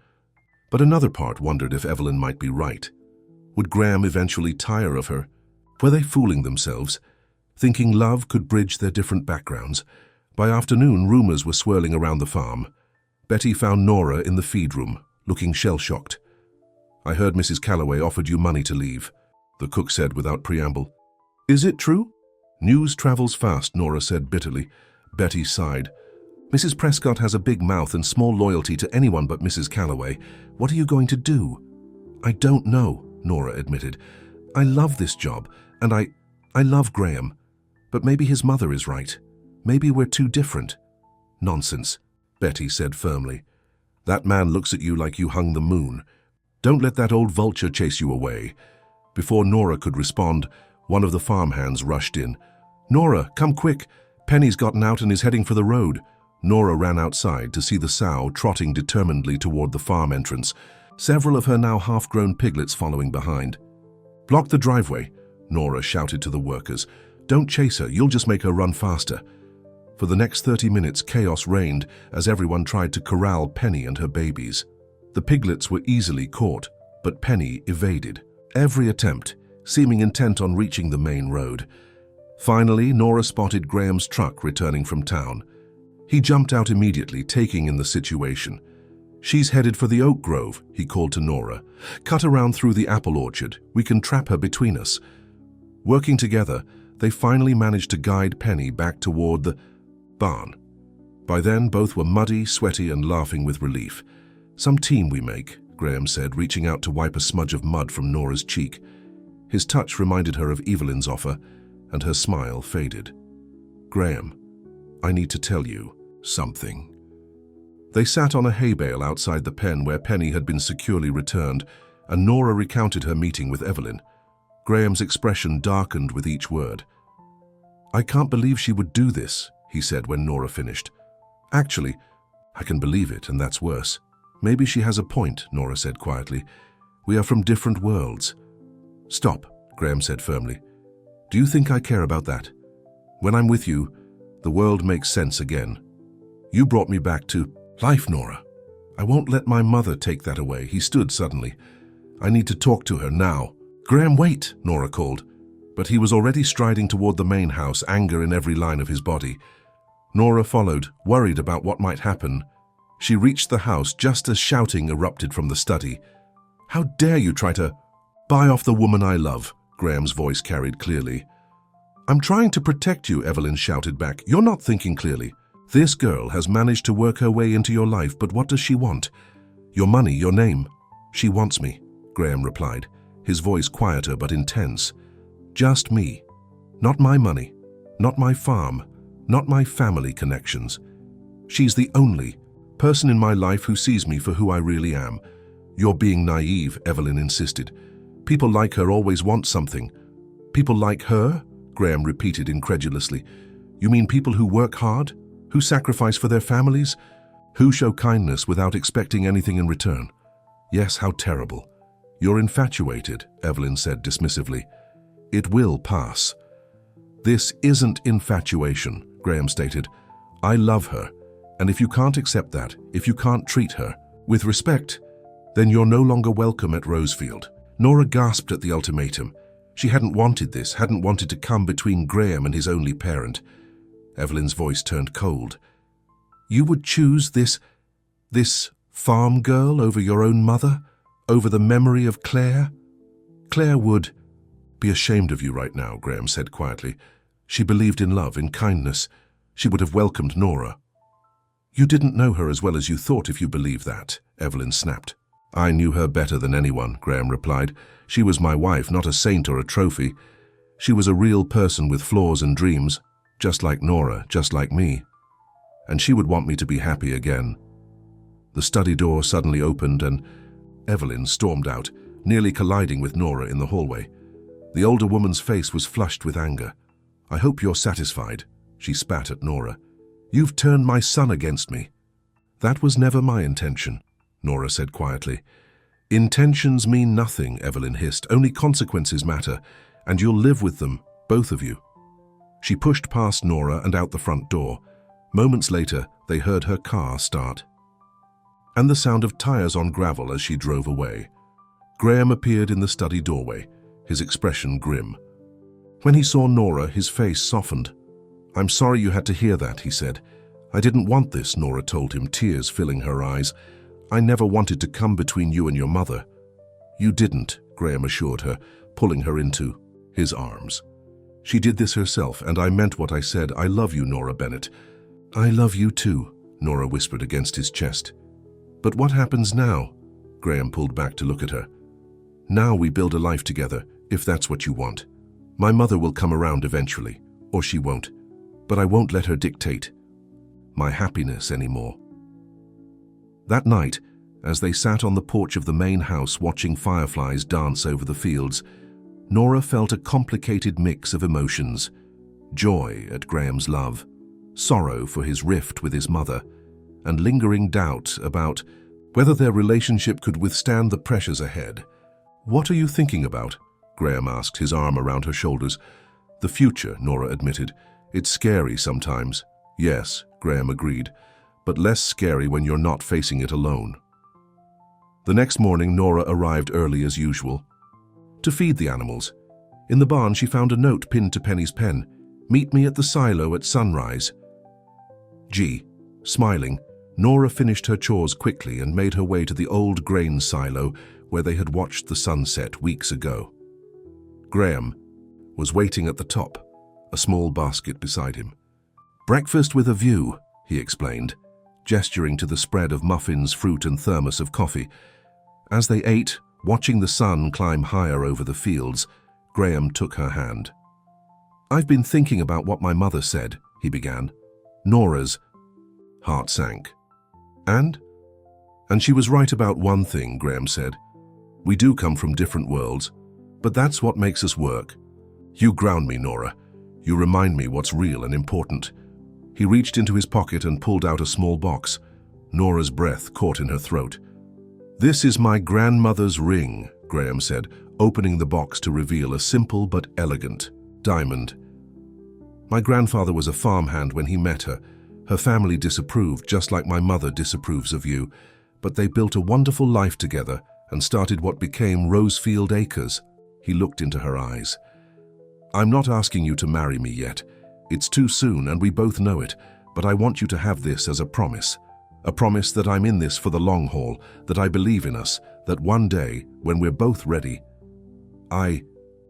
But another part wondered if Evelyn might be right. Would Graham eventually tire of her? Were they fooling themselves, thinking love could bridge their different backgrounds? By afternoon, rumors were swirling around the farm. Betty found Nora in the feed room, looking shell-shocked. I heard Mrs. Calloway offered you money to leave, the cook said without preamble. Is it true? News travels fast, Nora said bitterly. Betty sighed. Mrs. Prescott has a big mouth and small loyalty to anyone but Mrs. Calloway. What are you going to do? I don't know, Nora admitted. I love this job, and I love Graham. But maybe his mother is right. Maybe we're too different." "Nonsense," Betty said firmly. "That man looks at you like you hung the moon. Don't let that old vulture chase you away." Before Nora could respond, one of the farmhands rushed in. "Nora, come quick! Penny's gotten out and is heading for the road." Nora ran outside to see the sow trotting determinedly toward the farm entrance, several of her now half-grown piglets following behind. "Block the driveway," Nora shouted to the workers. "Don't chase her, you'll just make her run faster." For the next 30 minutes, chaos reigned as everyone tried to corral Penny and her babies. The piglets were easily caught, but Penny evaded every attempt, seeming intent on reaching the main road. Finally, Nora spotted Graham's truck returning from town. He jumped out immediately, taking in the situation. "She's headed for the oak grove," he called to Nora. "Cut around through the apple orchard. We can trap her between us." Working together, they finally managed to guide Penny back toward the barn. By then, both were muddy, sweaty, and laughing with relief. "Some team we make," Graham said, reaching out to wipe a smudge of mud from Nora's cheek. His touch reminded her of Evelyn's offer, and her smile faded. "Graham, I need to tell you something." They sat on a hay bale outside the pen where Penny had been securely returned, and Nora recounted her meeting with Evelyn. Graham's expression darkened with each word. "I can't believe she would do this," he said when Nora finished. "Actually, I can believe it, and that's worse. Maybe she has a point," Nora said quietly. "We are from different worlds." "Stop," Graham said firmly. "Do you think I care about that? When I'm with you, the world makes sense again. You brought me back to life, Nora. I won't let my mother take that away." He stood suddenly. "I need to talk to her now." "Graham, wait," Nora called. But he was already striding toward the main house, anger in every line of his body. Nora followed, worried about what might happen. She reached the house just as shouting erupted from the study. "How dare you try to buy off the woman I love?" Graham's voice carried clearly. "I'm trying to protect you," Evelyn shouted back. "You're not thinking clearly. This girl has managed to work her way into your life, but what does she want? Your money, your name." "She wants me," Graham replied, his voice quieter but intense. "Just me. Not my money, not my farm, not my family connections. She's the only person in my life who sees me for who I really am." "You're being naive," Evelyn insisted. "People like her always want something." "People like her?" Graham repeated incredulously. "You mean people who work hard? Who sacrifice for their families? Who show kindness without expecting anything in return?" "Yes, how terrible." "You're infatuated," Evelyn said dismissively. "It will pass." "This isn't infatuation," Graham stated. "I love her, and if you can't accept that, if you can't treat her with respect, then you're no longer welcome at Rosefield." Nora gasped at the ultimatum. She hadn't wanted this, hadn't wanted to come between Graham and his only parent. Evelyn's voice turned cold. "You would choose this farm girl over your own mother? Over the memory of Claire?" "Claire would be ashamed of you right now," Graham said quietly. "She believed in love, in kindness. She would have welcomed Nora." "You didn't know her as well as you thought if you believe that," Evelyn snapped. "I knew her better than anyone," Graham replied. "She was my wife, not a saint or a trophy. She was a real person with flaws and dreams, just like Nora, just like me. And she would want me to be happy again." The study door suddenly opened and Evelyn stormed out, nearly colliding with Nora in the hallway. The older woman's face was flushed with anger. "I hope you're satisfied," she spat at Nora. "You've turned my son against me." "That was never my intention," Nora said quietly. "Intentions mean nothing," Evelyn hissed. "Only consequences matter, and you'll live with them, both of you." She pushed past Nora and out the front door. Moments later, they heard her car start, and the sound of tires on gravel as she drove away. Graham appeared in the study doorway, his expression grim. When he saw Nora, his face softened. "I'm sorry you had to hear that," he said. "I didn't want this," Nora told him, tears filling her eyes. "I never wanted to come between you and your mother." "You didn't," Graham assured her, pulling her into his arms. "She did this herself, and I meant what I said. I love you, Nora Bennett." "I love you too," Nora whispered against his chest. "But what happens now?" Graham pulled back to look at her. "Now we build a life together, if that's what you want. My mother will come around eventually, or she won't. but I won't let her dictate my happiness anymore. That night, as they sat on the porch of the main house watching fireflies dance over the fields, Nora felt a complicated mix of emotions: joy at Graham's love, sorrow for his rift with his mother, and lingering doubt about whether their relationship could withstand the pressures ahead. "What are you thinking about?" Graham asked, his arm around her shoulders. "The future," Nora admitted. "It's scary sometimes." "Yes," Graham agreed, "but less scary when you're not facing it alone." The next morning, Nora arrived early as usual to feed the animals. In the barn, she found a note pinned to Penny's pen: "Meet me at the silo at sunrise." Smiling, Nora finished her chores quickly and made her way to the old grain silo where they had watched the sunset weeks ago. Graham was waiting at the top, a small basket beside him. "Breakfast with a view," he explained, gesturing to the spread of muffins, fruit, and thermos of coffee. As they ate, watching the sun climb higher over the fields, Graham took her hand. "I've been thinking about what my mother said," he began. Nora's heart sank. And she was right about one thing," Graham said. "We do come from different worlds, but that's what makes us work. You ground me, Nora. You remind me what's real and important." He reached into his pocket and pulled out a small box. Nora's breath caught in her throat. "This is my grandmother's ring," Graham said, opening the box to reveal a simple but elegant diamond. "My grandfather was a farmhand when he met her. Her family disapproved, just like my mother disapproves of you, but they built a wonderful life together and started what became Rosefield Acres." He looked into her eyes. "I'm not asking you to marry me yet. It's too soon and we both know it, but I want you to have this as a promise that I'm in this for the long haul, that I believe in us, that one day, when we're both ready, I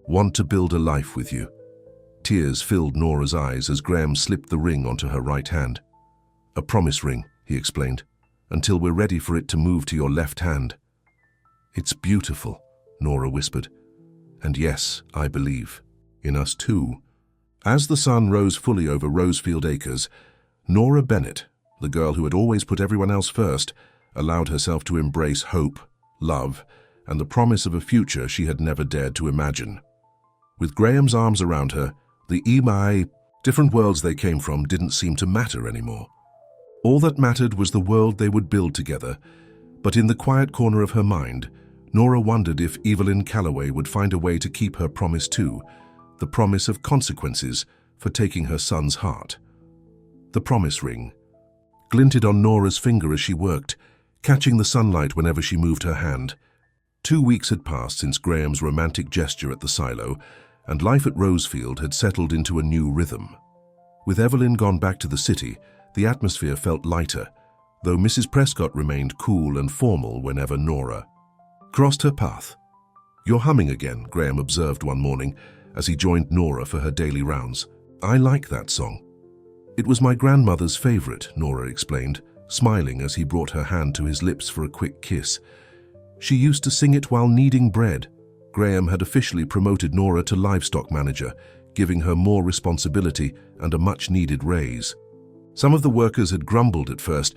want to build a life with you." Tears filled Nora's eyes as Graham slipped the ring onto her right hand. "A promise ring," he explained, "until we're ready for it to move to your left hand." "It's beautiful," Nora whispered. "And yes, I believe in us too." As the sun rose fully over Rosefield Acres, Nora Bennett, the girl who had always put everyone else first, allowed herself to embrace hope, love, and the promise of a future she had never dared to imagine. With Graham's arms around her, the different worlds they came from didn't seem to matter anymore. All that mattered was the world they would build together, but in the quiet corner of her mind, Nora wondered if Evelyn Calloway would find a way to keep her promise too, the promise of consequences for taking her son's heart. The promise ring glinted on Nora's finger as she worked, catching the sunlight whenever she moved her hand. 2 weeks had passed since Graham's romantic gesture at the silo, and life at Rosefield had settled into a new rhythm. With Evelyn gone back to the city, the atmosphere felt lighter, though Mrs. Prescott remained cool and formal whenever Nora crossed her path. "You're humming again," Graham observed one morning as he joined Nora for her daily rounds. "I like that song." "It was my grandmother's favorite," Nora explained, smiling as he brought her hand to his lips for a quick kiss. "She used to sing it while kneading bread." Graham had officially promoted Nora to livestock manager, giving her more responsibility and a much-needed raise. Some of the workers had grumbled at first,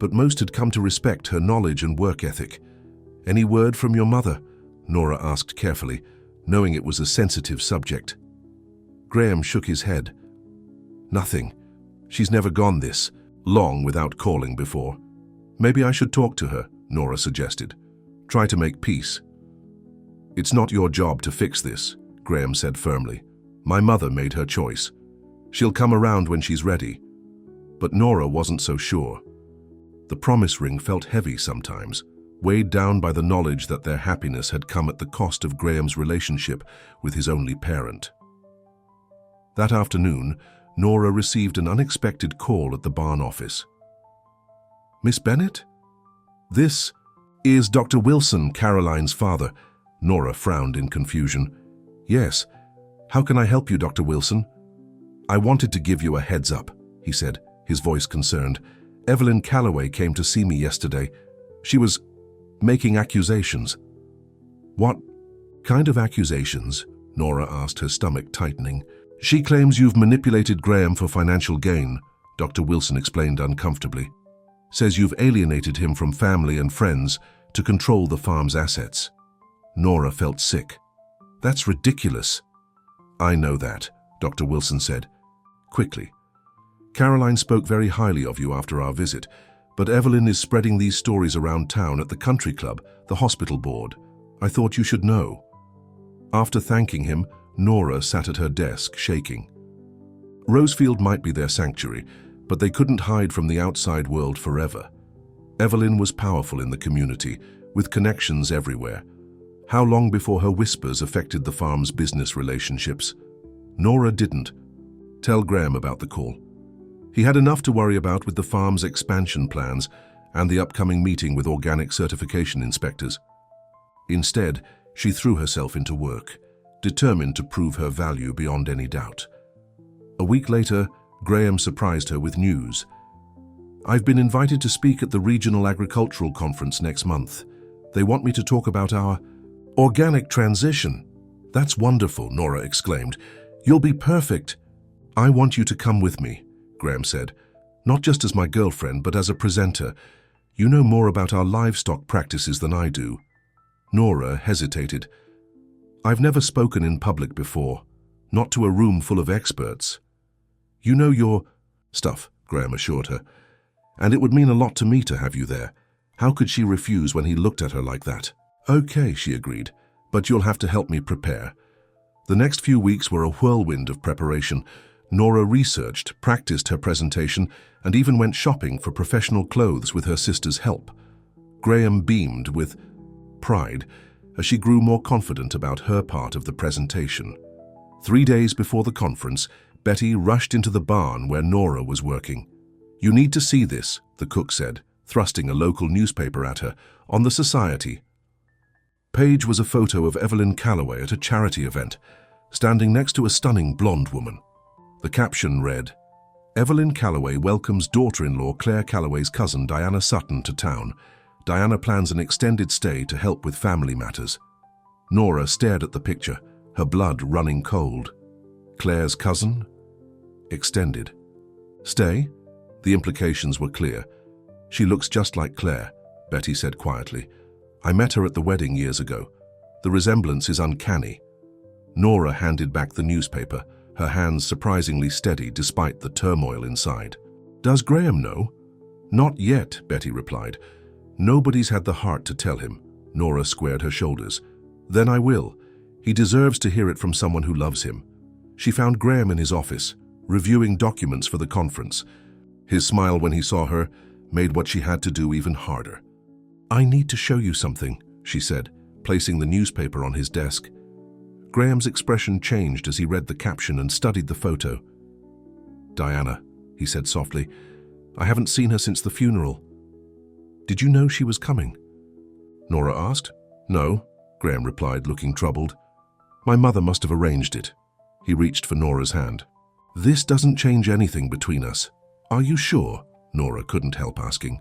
but most had come to respect her knowledge and work ethic. "Any word from your mother?" Nora asked carefully, knowing it was a sensitive subject. Graham shook his head. "Nothing. She's never gone this long without calling before." "Maybe I should talk to her," Nora suggested. "Try to make peace." "It's not your job to fix this," Graham said firmly. "My mother made her choice. She'll come around when she's ready." But Nora wasn't so sure. The promise ring felt heavy sometimes, weighed down by the knowledge that their happiness had come at the cost of Graham's relationship with his only parent. That afternoon, Nora received an unexpected call at the barn office. "Miss Bennett? This is Dr. Wilson, Caroline's father." Nora frowned in confusion. "Yes. How can I help you, Dr. Wilson?" "I wanted to give you a heads up," he said, his voice concerned. "Evelyn Calloway came to see me yesterday. She was making accusations." "What kind of accusations?" Nora asked, her stomach tightening. She claims you've manipulated Graham for financial gain, Dr. Wilson explained uncomfortably. Says you've alienated him from family and friends to control the farm's assets. Nora felt sick. That's ridiculous. I know that, Dr. Wilson said, quickly. Caroline spoke very highly of you after our visit, but Evelyn is spreading these stories around town at the country club, the hospital board. I thought you should know. After thanking him, Nora sat at her desk, shaking. Rosefield might be their sanctuary, but they couldn't hide from the outside world forever. Evelyn was powerful in the community, with connections everywhere. How long before her whispers affected the farm's business relationships? Nora didn't. Tell Graham about the call. He had enough to worry about with the farm's expansion plans and the upcoming meeting with organic certification inspectors. Instead, she threw herself into work, determined to prove her value beyond any doubt. A week later, Graham surprised her with news. I've been invited to speak at the Regional Agricultural Conference next month. They want me to talk about our organic transition. That's wonderful, Nora exclaimed. You'll be perfect. I want you to come with me, Graham said. Not just as my girlfriend, but as a presenter. You know more about our livestock practices than I do. Nora hesitated. I've never spoken in public before, not to a room full of experts. You know your stuff, Graham assured her, and it would mean a lot to me to have you there. How could she refuse when he looked at her like that? Okay, she agreed, but you'll have to help me prepare. The next few weeks were a whirlwind of preparation. Nora researched, practiced her presentation, and even went shopping for professional clothes with her sister's help. Graham beamed with pride as she grew more confident about her part of the presentation. 3 days before the conference, Betty rushed into the barn where Nora was working. You need to see this, the cook said, thrusting a local newspaper at her, on the Society. Page was a photo of Evelyn Callaway at a charity event, standing next to a stunning blonde woman. The caption read, Evelyn Callaway welcomes daughter-in-law Claire Callaway's cousin Diana Sutton to town. Diana plans an extended stay to help with family matters. Nora stared at the picture, her blood running cold. Claire's cousin? Extended. Stay? The implications were clear. She looks just like Claire, Betty said quietly. I met her at the wedding years ago. The resemblance is uncanny. Nora handed back the newspaper, her hands surprisingly steady despite the turmoil inside. Does Graham know? Not yet, Betty replied. Nobody's had the heart to tell him. Nora squared her shoulders. Then I will. He deserves to hear it from someone who loves him. She found Graham in his office, reviewing documents for the conference. His smile when he saw her made what she had to do even harder. I need to show you something, she said, placing the newspaper on his desk. Graham's expression changed as he read the caption and studied the photo. Diana, he said softly, I haven't seen her since the funeral. Did you know she was coming? Nora asked. No, Graham replied, looking troubled. My mother must have arranged it. He reached for Nora's hand. This doesn't change anything between us. Are you sure? Nora couldn't help asking.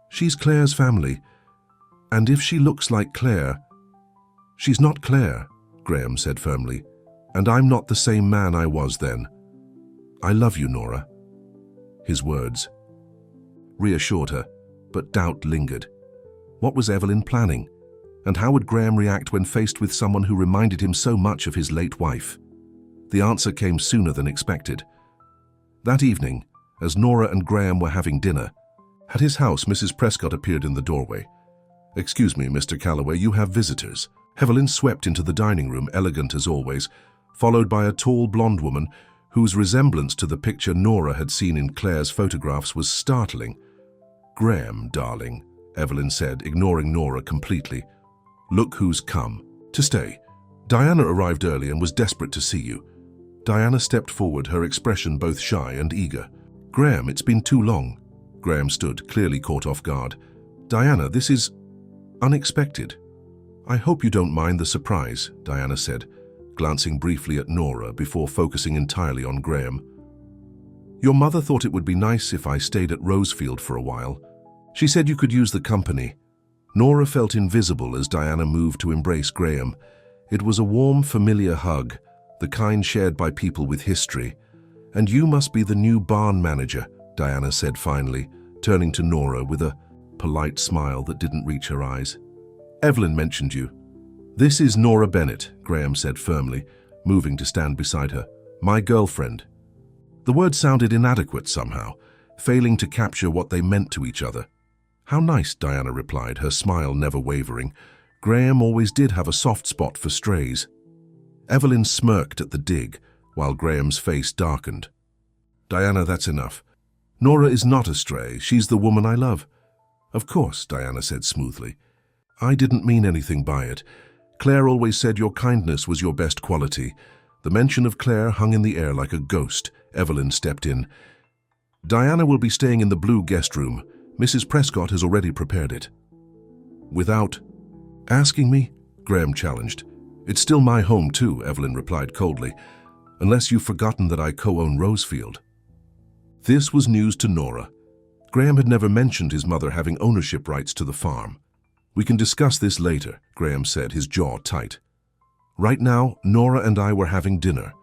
She's Claire's family, and if she looks like Claire... She's not Claire, Graham said firmly, and I'm not the same man I was then. I love you, Nora. His words reassured her, but doubt lingered. What was Evelyn planning? And how would Graham react when faced with someone who reminded him so much of his late wife? The answer came sooner than expected. That evening, as Nora and Graham were having dinner, at his house, Mrs. Prescott appeared in the doorway. Excuse me, Mr. Callaway, you have visitors. Evelyn swept into the dining room, elegant as always, followed by a tall blonde woman whose resemblance to the picture Nora had seen in Claire's photographs was startling. Graham, darling, Evelyn said, ignoring Nora completely. Look who's come. To stay. Diana arrived early and was desperate to see you. Diana stepped forward, her expression both shy and eager. Graham, it's been too long. Graham stood, clearly caught off guard. Diana, this is unexpected. I hope you don't mind the surprise, Diana said, glancing briefly at Nora before focusing entirely on Graham. Your mother thought it would be nice if I stayed at Rosefield for a while. She said you could use the company. Nora felt invisible as Diana moved to embrace Graham. It was a warm, familiar hug, the kind shared by people with history. And you must be the new barn manager, Diana said finally, turning to Nora with a polite smile that didn't reach her eyes. Evelyn mentioned you. This is Nora Bennett, Graham said firmly, moving to stand beside her. My girlfriend. The word sounded inadequate somehow, failing to capture what they meant to each other. How nice, Diana replied, her smile never wavering. Graham always did have a soft spot for strays. Evelyn smirked at the dig, while Graham's face darkened. Diana, that's enough. Nora is not a stray. She's the woman I love. Of course, Diana said smoothly. I didn't mean anything by it. Claire always said your kindness was your best quality. The mention of Claire hung in the air like a ghost. Evelyn stepped in. Diana will be staying in the blue guest room. Mrs. Prescott has already prepared it. Without asking me? Graham challenged. It's still my home too, Evelyn replied coldly, unless you've forgotten that I co-own Rosefield. This was news to Nora. Graham had never mentioned his mother having ownership rights to the farm. We can discuss this later, Graham said, his jaw tight. Right now, Nora and I were having dinner.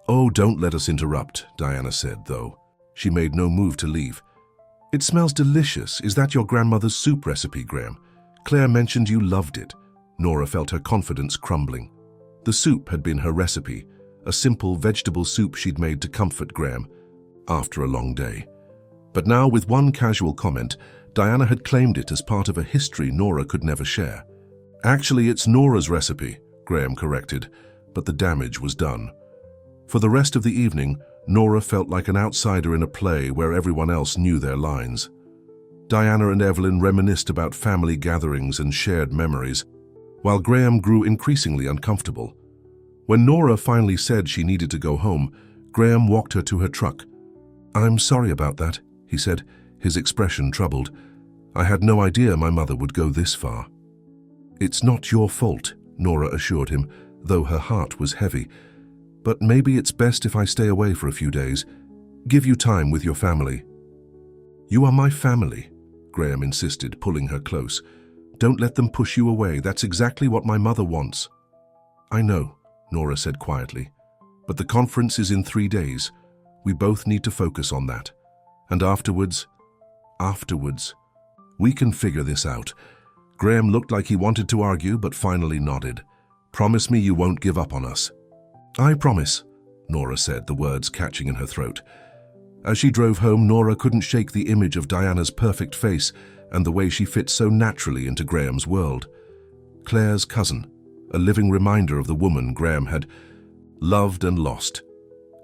Oh, don't let us interrupt, Diana said, though. She made no move to leave. It smells delicious. Is that your grandmother's soup recipe, Graham? Claire mentioned you loved it. Nora felt her confidence crumbling. The soup had been her recipe, a simple vegetable soup she'd made to comfort Graham after a long day. But now, with one casual comment, Diana had claimed it as part of a history Nora could never share. Actually, it's Nora's recipe, Graham corrected, but the damage was done. For the rest of the evening, Nora felt like an outsider in a play where everyone else knew their lines. Diana and Evelyn reminisced about family gatherings and shared memories, while Graham grew increasingly uncomfortable. When Nora finally said she needed to go home, Graham walked her to her truck. I'm sorry about that, he said, his expression troubled. I had no idea my mother would go this far. It's not your fault, Nora assured him, though her heart was heavy. But maybe it's best if I stay away for a few days. Give you time with your family. You are my family, Graham insisted, pulling her close. Don't let them push you away. That's exactly what my mother wants. I know, Nora said quietly. But the conference is in 3 days. We both need to focus on that. And afterwards, we can figure this out. Graham looked like he wanted to argue, but finally nodded. Promise me you won't give up on us. I promise, Nora said, the words catching in her throat. As she drove home, Nora couldn't shake the image of Diana's perfect face and the way she fit so naturally into Graham's world. Claire's cousin, a living reminder of the woman Graham had loved and lost.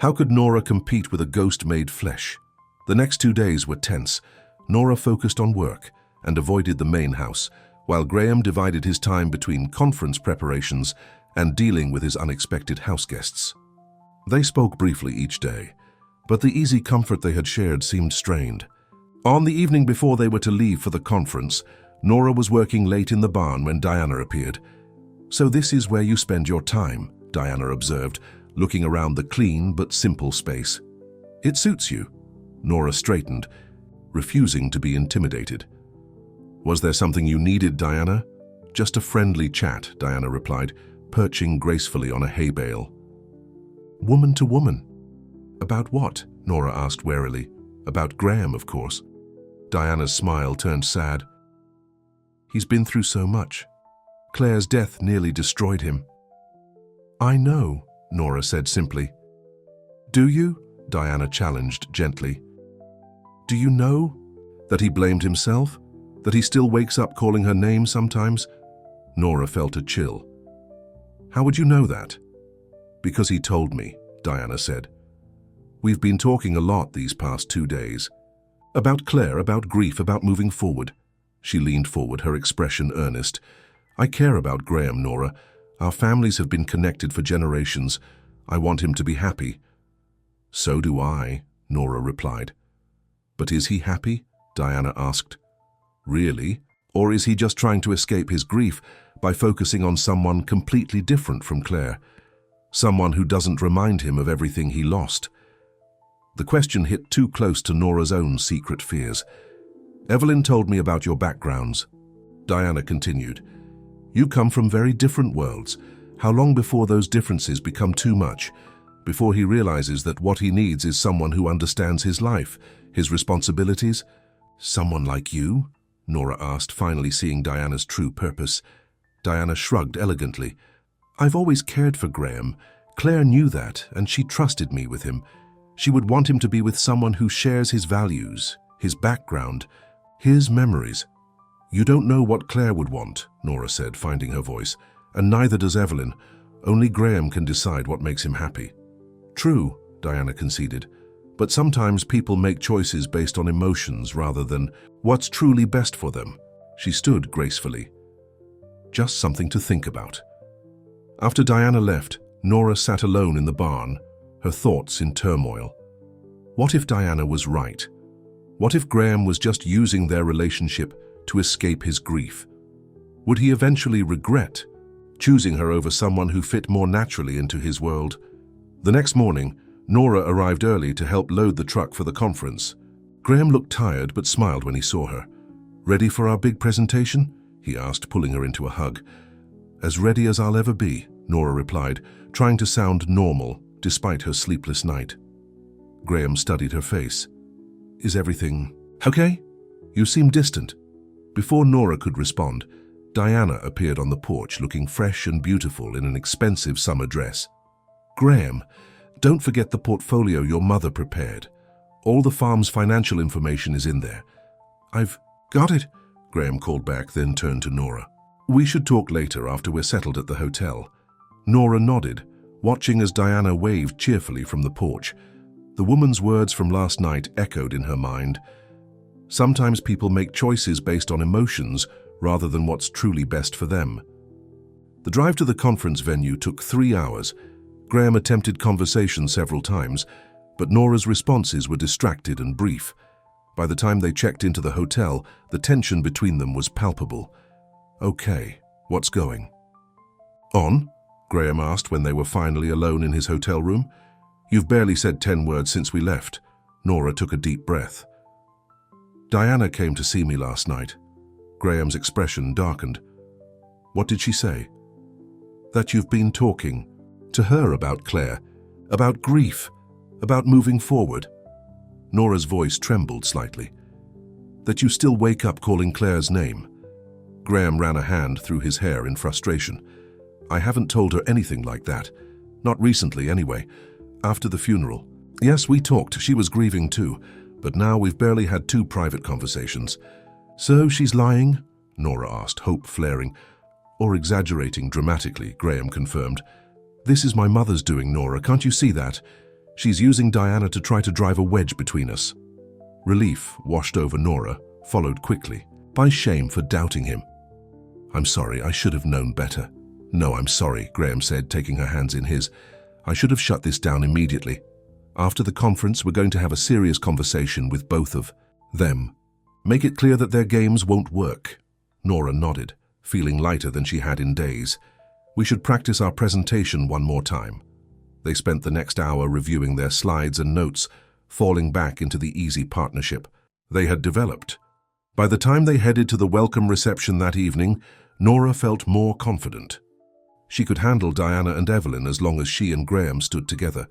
How could Nora compete with a ghost made flesh? The next 2 days were tense. Nora focused on work and avoided the main house, while Graham divided his time between conference preparations and dealing with his unexpected house guests. They spoke briefly each day, but the easy comfort they had shared seemed strained. On the evening before they were to leave for the conference, Nora was working late in the barn when Diana appeared. So this is where you spend your time, Diana observed, looking around the clean but simple space. It suits you. Nora straightened, refusing to be intimidated. Was there something you needed, Diana? Just a friendly chat, Diana replied, perching gracefully on a hay bale. Woman to woman. About what? Nora asked warily. About Graham, of course. Diana's smile turned sad. He's been through so much. Claire's death nearly destroyed him. I know, Nora said simply. Do you? Diana challenged gently. Do you know that he blamed himself? That he still wakes up calling her name sometimes? Nora felt a chill. How would you know that? Because he told me, Diana said. We've been talking a lot these past 2 days. About Claire, about grief, about moving forward. She leaned forward, her expression earnest. I care about Graham, Nora. Our families have been connected for generations. I want him to be happy. So do I, Nora replied. But is he happy? Diana asked. Really? Or is he just trying to escape his grief by focusing on someone completely different from Claire? Someone who doesn't remind him of everything he lost? The question hit too close to Nora's own secret fears. Evelyn told me about your backgrounds. Diana continued. You come from very different worlds. How long before those differences become too much? Before he realizes that what he needs is someone who understands his life, his responsibilities? Someone like you? Nora asked, finally seeing Diana's true purpose. Diana shrugged elegantly. I've always cared for Graham. Claire knew that, and she trusted me with him. She would want him to be with someone who shares his values, his background, his memories. You don't know what Claire would want, Nora said, finding her voice, and neither does Evelyn. Only Graham can decide what makes him happy. True, Diana conceded, but sometimes people make choices based on emotions rather than what's truly best for them. She stood gracefully. Just something to think about. After Diana left, Nora sat alone in the barn, her thoughts in turmoil. What if Diana was right? What if Graham was just using their relationship to escape his grief? Would he eventually regret choosing her over someone who fit more naturally into his world? The next morning, Nora arrived early to help load the truck for the conference. Graham looked tired but smiled when he saw her. Ready for our big presentation? He asked, pulling her into a hug. As ready as I'll ever be, Nora replied, trying to sound normal despite her sleepless night. Graham studied her face. Is everything okay? You seem distant. Before Nora could respond, Diana appeared on the porch looking fresh and beautiful in an expensive summer dress. Graham, don't forget the portfolio your mother prepared. All the farm's financial information is in there. I've got it, Graham called back, then turned to Nora. We should talk later after we're settled at the hotel. Nora nodded, watching as Diana waved cheerfully from the porch. The woman's words from last night echoed in her mind. Sometimes people make choices based on emotions rather than what's truly best for them. The drive to the conference venue took 3 hours. Graham attempted conversation several times, but Nora's responses were distracted and brief. By the time they checked into the hotel, the tension between them was palpable. Okay, what's going on? Graham asked when they were finally alone in his hotel room. You've barely said 10 words since we left. Nora took a deep breath. Diana came to see me last night. Graham's expression darkened. What did she say? That you've been talking to her about Claire, about grief, about moving forward. Nora's voice trembled slightly. That you still wake up calling Claire's name. Graham ran a hand through his hair in frustration. I haven't told her anything like that. Not recently, anyway. After the funeral. Yes, we talked. She was grieving too. But now we've barely had 2 private conversations. So she's lying? Nora asked, hope flaring. Or exaggerating dramatically, Graham confirmed. This is my mother's doing, Nora. Can't you see that? She's using Diana to try to drive a wedge between us. Relief washed over Nora, followed quickly by shame for doubting him. I'm sorry, I should have known better. No, I'm sorry, Graham said, taking her hands in his. I should have shut this down immediately. After the conference, we're going to have a serious conversation with both of them. Make it clear that their games won't work. Nora nodded, feeling lighter than she had in days. We should practice our presentation one more time. They spent the next hour reviewing their slides and notes, falling back into the easy partnership they had developed. By the time they headed to the welcome reception that evening, Nora felt more confident. She could handle Diana and Evelyn as long as she and Graham stood together.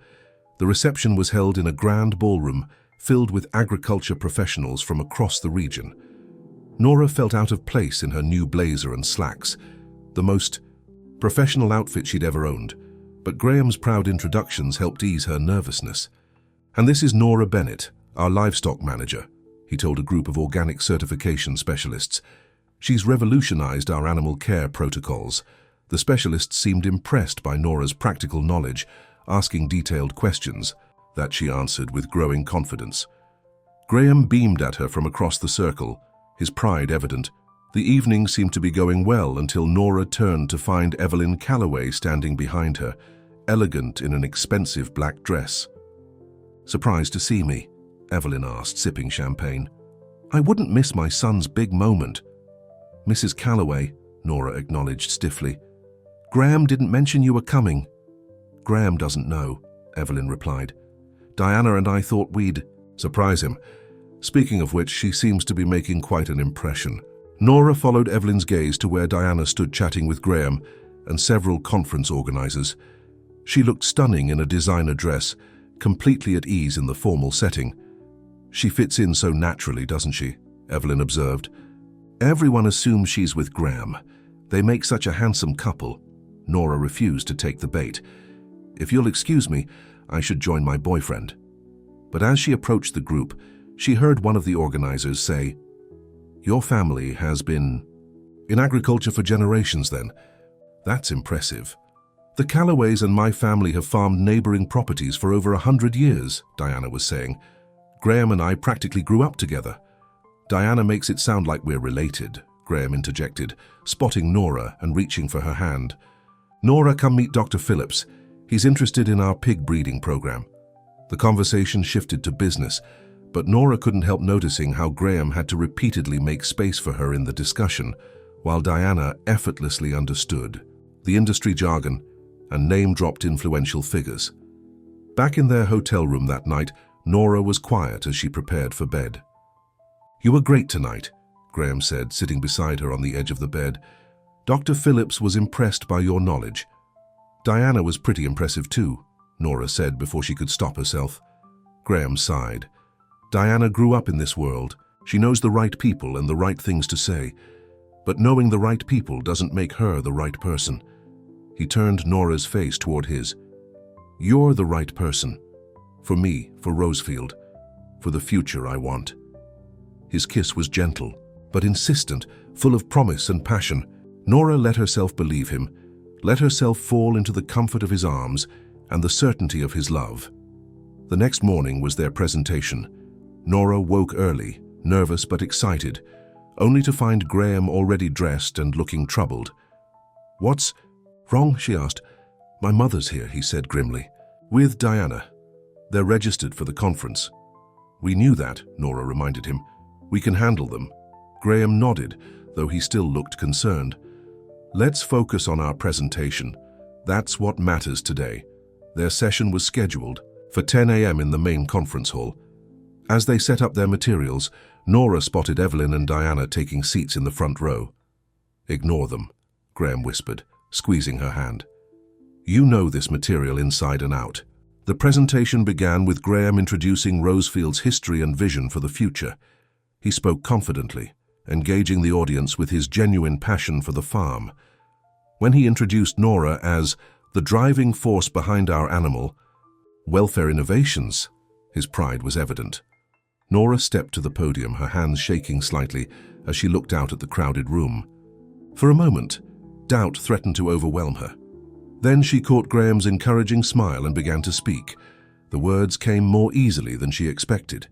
The reception was held in a grand ballroom filled with agriculture professionals from across the region. Nora felt out of place in her new blazer and slacks, the most professional outfit she'd ever owned, but Graham's proud introductions helped ease her nervousness. And this is Nora Bennett, our livestock manager, he told a group of organic certification specialists. She's revolutionized our animal care protocols. The specialists seemed impressed by Nora's practical knowledge, asking detailed questions that she answered with growing confidence. Graham beamed at her from across the circle, his pride evident. The evening seemed to be going well until Nora turned to find Evelyn Calloway standing behind her, elegant in an expensive black dress. Surprised to see me? Evelyn asked, sipping champagne. I wouldn't miss my son's big moment. Mrs. Calloway, Nora acknowledged stiffly. Graham didn't mention you were coming. Graham doesn't know, Evelyn replied. Diana and I thought we'd surprise him. Speaking of which, she seems to be making quite an impression. Nora followed Evelyn's gaze to where Diana stood chatting with Graham, and several conference organizers. She looked stunning in a designer dress, completely at ease in the formal setting. "She fits in so naturally, doesn't she?" Evelyn observed. "Everyone assumes she's with Graham. They make such a handsome couple." Nora refused to take the bait. "If you'll excuse me, I should join my boyfriend." But as she approached the group, she heard one of the organizers say, "Your family has been in agriculture for generations then. That's impressive." "The Callaways and my family have farmed neighboring properties for over 100 years, Diana was saying. "Graham and I practically grew up together." "Diana makes it sound like we're related," Graham interjected, spotting Nora and reaching for her hand. "Nora, come meet Dr. Phillips. He's interested in our pig breeding program." The conversation shifted to business, but Nora couldn't help noticing how Graham had to repeatedly make space for her in the discussion, while Diana effortlessly understood the industry jargon and name-dropped influential figures. Back in their hotel room that night, Nora was quiet as she prepared for bed. "You were great tonight," Graham said, sitting beside her on the edge of the bed. "Dr. Phillips was impressed by your knowledge." "Diana was pretty impressive too," Nora said before she could stop herself. Graham sighed. "Diana grew up in this world. She knows the right people and the right things to say. But knowing the right people doesn't make her the right person." He turned Nora's face toward his. "You're the right person. For me, for Rosefield, for the future I want." His kiss was gentle, but insistent, full of promise and passion. Nora let herself believe him, let herself fall into the comfort of his arms and the certainty of his love. The next morning was their presentation. Nora woke early, nervous but excited, only to find Graham already dressed and looking troubled. "What's wrong?" she asked. "My mother's here," he said grimly. "With Diana. They're registered for the conference." "We knew that," Nora reminded him. "We can handle them." Graham nodded, though he still looked concerned. "Let's focus on our presentation. That's what matters today." Their session was scheduled for 10 a.m. in the main conference hall. As they set up their materials, Nora spotted Evelyn and Diana taking seats in the front row. "Ignore them," Graham whispered, squeezing her hand. "You know this material inside and out." The presentation began with Graham introducing Rosefield's history and vision for the future. He spoke confidently, engaging the audience with his genuine passion for the farm. When he introduced Nora as the driving force behind our animal welfare innovations, his pride was evident. Nora stepped to the podium, her hands shaking slightly as she looked out at the crowded room. For a moment, doubt threatened to overwhelm her. Then she caught Graham's encouraging smile and began to speak. The words came more easily than she expected.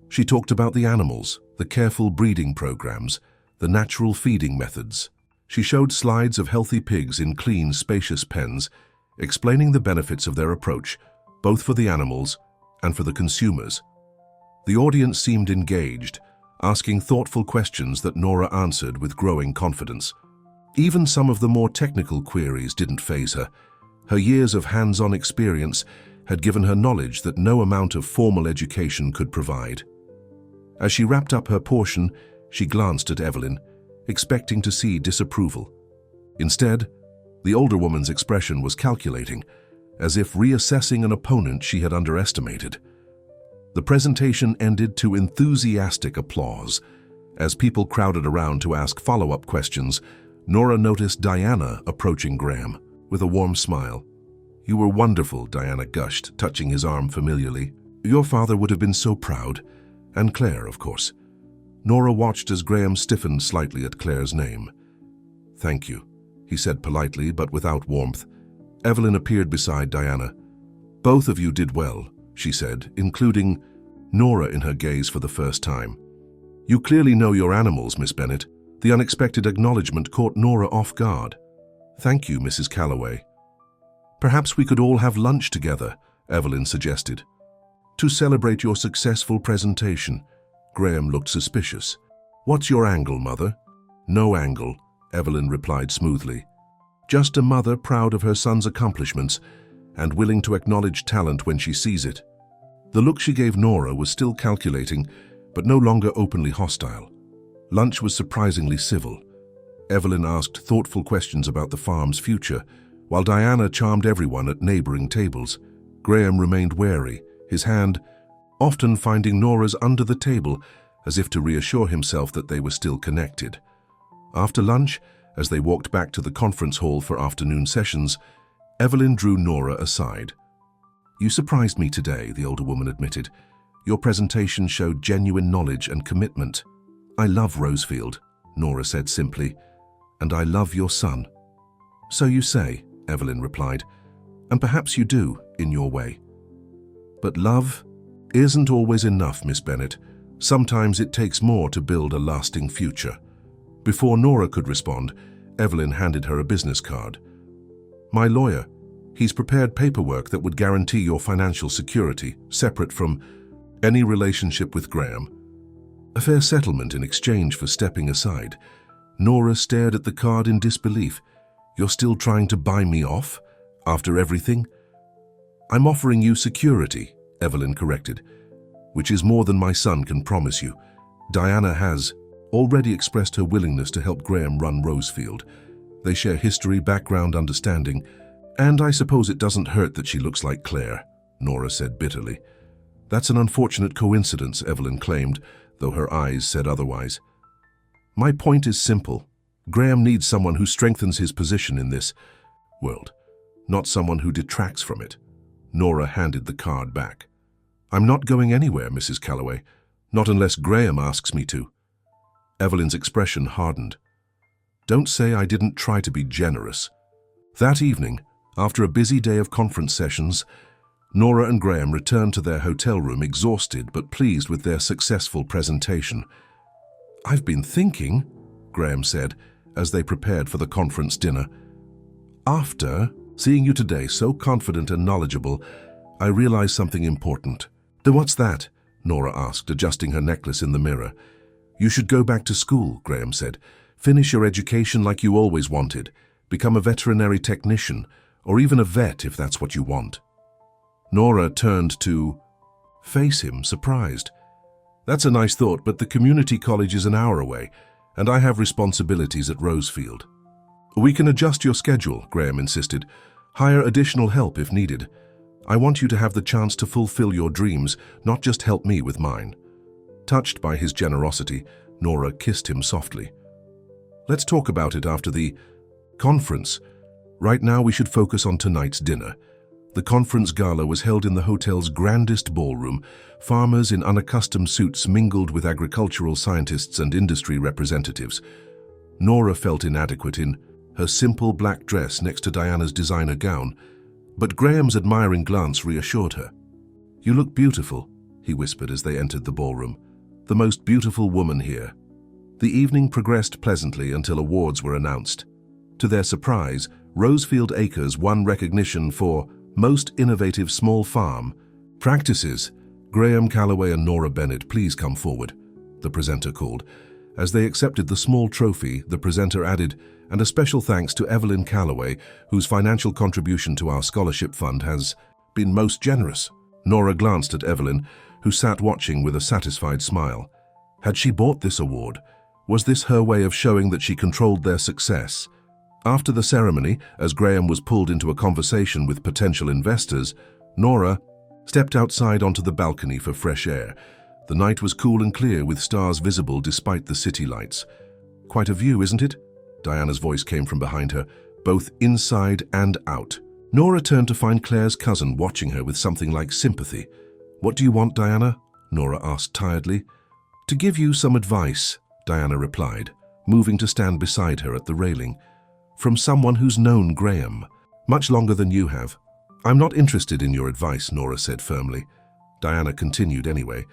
She talked about the animals, the careful breeding programs, the natural feeding methods. She showed slides of healthy pigs in clean, spacious pens, explaining the benefits of their approach, both for the animals and for the consumers. The audience seemed engaged, asking thoughtful questions that Nora answered with growing confidence. Even some of the more technical queries didn't faze her. Her years of hands-on experience had given her knowledge that no amount of formal education could provide. As she wrapped up her portion, she glanced at Evelyn, expecting to see disapproval. Instead, the older woman's expression was calculating, as if reassessing an opponent she had underestimated. The presentation ended to enthusiastic applause. As people crowded around to ask follow-up questions, Nora noticed Diana approaching Graham with a warm smile. "You were wonderful," Diana gushed, touching his arm familiarly. "Your father would have been so proud. And Claire, of course." Nora watched as Graham stiffened slightly at Claire's name. "Thank you," he said politely but without warmth. Evelyn appeared beside Diana. "Both of you did well," she said, including Nora in her gaze for the first time. "You clearly know your animals, Miss Bennett." The unexpected acknowledgement caught Nora off guard. "Thank you, Mrs. Callaway." "Perhaps we could all have lunch together," Evelyn suggested. "To celebrate your successful presentation." Graham looked suspicious. "What's your angle, Mother?" "No angle," Evelyn replied smoothly. "Just a mother proud of her son's accomplishments and willing to acknowledge talent when she sees it." The look she gave Nora was still calculating, but no longer openly hostile. Lunch was surprisingly civil. Evelyn asked thoughtful questions about the farm's future, while Diana charmed everyone at neighboring tables. Graham remained wary, his hand often finding Nora's under the table, as if to reassure himself that they were still connected. After lunch, as they walked back to the conference hall for afternoon sessions, Evelyn drew Nora aside. "You surprised me today," the older woman admitted. "Your presentation showed genuine knowledge and commitment." "I love Rosefield," Nora said simply, "and I love your son." "So you say," Evelyn replied, "and perhaps you do, in your way. But love isn't always enough, Miss Bennett. Sometimes it takes more to build a lasting future." Before Nora could respond, Evelyn handed her a business card. "My lawyer. He's prepared paperwork that would guarantee your financial security, separate from any relationship with Graham. A fair settlement in exchange for stepping aside." Nora stared at the card in disbelief. "You're still trying to buy me off? After everything?" "I'm offering you security," Evelyn corrected, "which is more than my son can promise you. Diana has already expressed her willingness to help Graham run Rosefield. They share history, background, understanding, and I suppose it doesn't hurt that she looks like Claire," Nora said bitterly. "That's an unfortunate coincidence," Evelyn claimed, though her eyes said otherwise. "My point is simple. Graham needs someone who strengthens his position in this world, not someone who detracts from it." Nora handed the card back. "I'm not going anywhere, Mrs. Calloway, not unless Graham asks me to." Evelyn's expression hardened. "Don't say I didn't try to be generous." That evening, after a busy day of conference sessions, Nora and Graham returned to their hotel room exhausted but pleased with their successful presentation. "I've been thinking," Graham said, as they prepared for the conference dinner. "After seeing you today so confident and knowledgeable, I realized something important." "What's that?" Nora asked, adjusting her necklace in the mirror. "You should go back to school," Graham said. "Finish your education like you always wanted. Become a veterinary technician, or even a vet if that's what you want." Nora turned to face him, surprised. "That's a nice thought, but the community college is an hour away, and I have responsibilities at Rosefield." "We can adjust your schedule," Graham insisted. "Hire additional help if needed. I want you to have the chance to fulfill your dreams, not just help me with mine." Touched by his generosity, Nora kissed him softly. "Let's talk about it after the conference. Right now we should focus on tonight's dinner." The conference gala was held in the hotel's grandest ballroom. Farmers in unaccustomed suits mingled with agricultural scientists and industry representatives. Nora felt inadequate in her simple black dress next to Diana's designer gown, but Graham's admiring glance reassured her. "You look beautiful," he whispered as they entered the ballroom. "The most beautiful woman here." The evening progressed pleasantly until awards were announced. To their surprise, Rosefield Acres won recognition for Most Innovative Small Farm Practices. "Graham Calloway and Nora Bennett, please come forward," the presenter called. As they accepted the small trophy, the presenter added, "And a special thanks to Evelyn Calloway, whose financial contribution to our scholarship fund has been most generous." Nora glanced at Evelyn, who sat watching with a satisfied smile. Had she bought this award? Was this her way of showing that she controlled their success? After the ceremony, as Graham was pulled into a conversation with potential investors, Nora stepped outside onto the balcony for fresh air. The night was cool and clear with stars visible despite the city lights. "Quite a view, isn't it?" Diana's voice came from behind her, both inside and out. Nora turned to find Claire's cousin watching her with something like sympathy. "What do you want, Diana?" Nora asked tiredly. "To give you some advice," Diana replied, moving to stand beside her at the railing. "From someone who's known Graham much longer than you have." "I'm not interested in your advice," Nora said firmly. Diana continued anyway.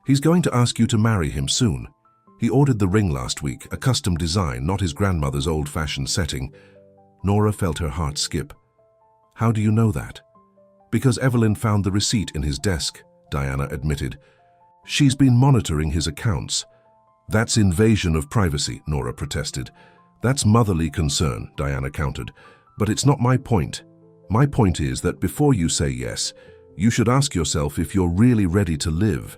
"He's going to ask you to marry him soon. He ordered the ring last week, a custom design, not his grandmother's old-fashioned setting." Nora felt her heart skip. "How do you know that?" "Because Evelyn found the receipt in his desk," Diana admitted. "She's been monitoring his accounts." "That's invasion of privacy," Nora protested. "That's motherly concern," Diana countered. "But it's not my point. My point is that before you say yes, you should ask yourself if you're really ready to live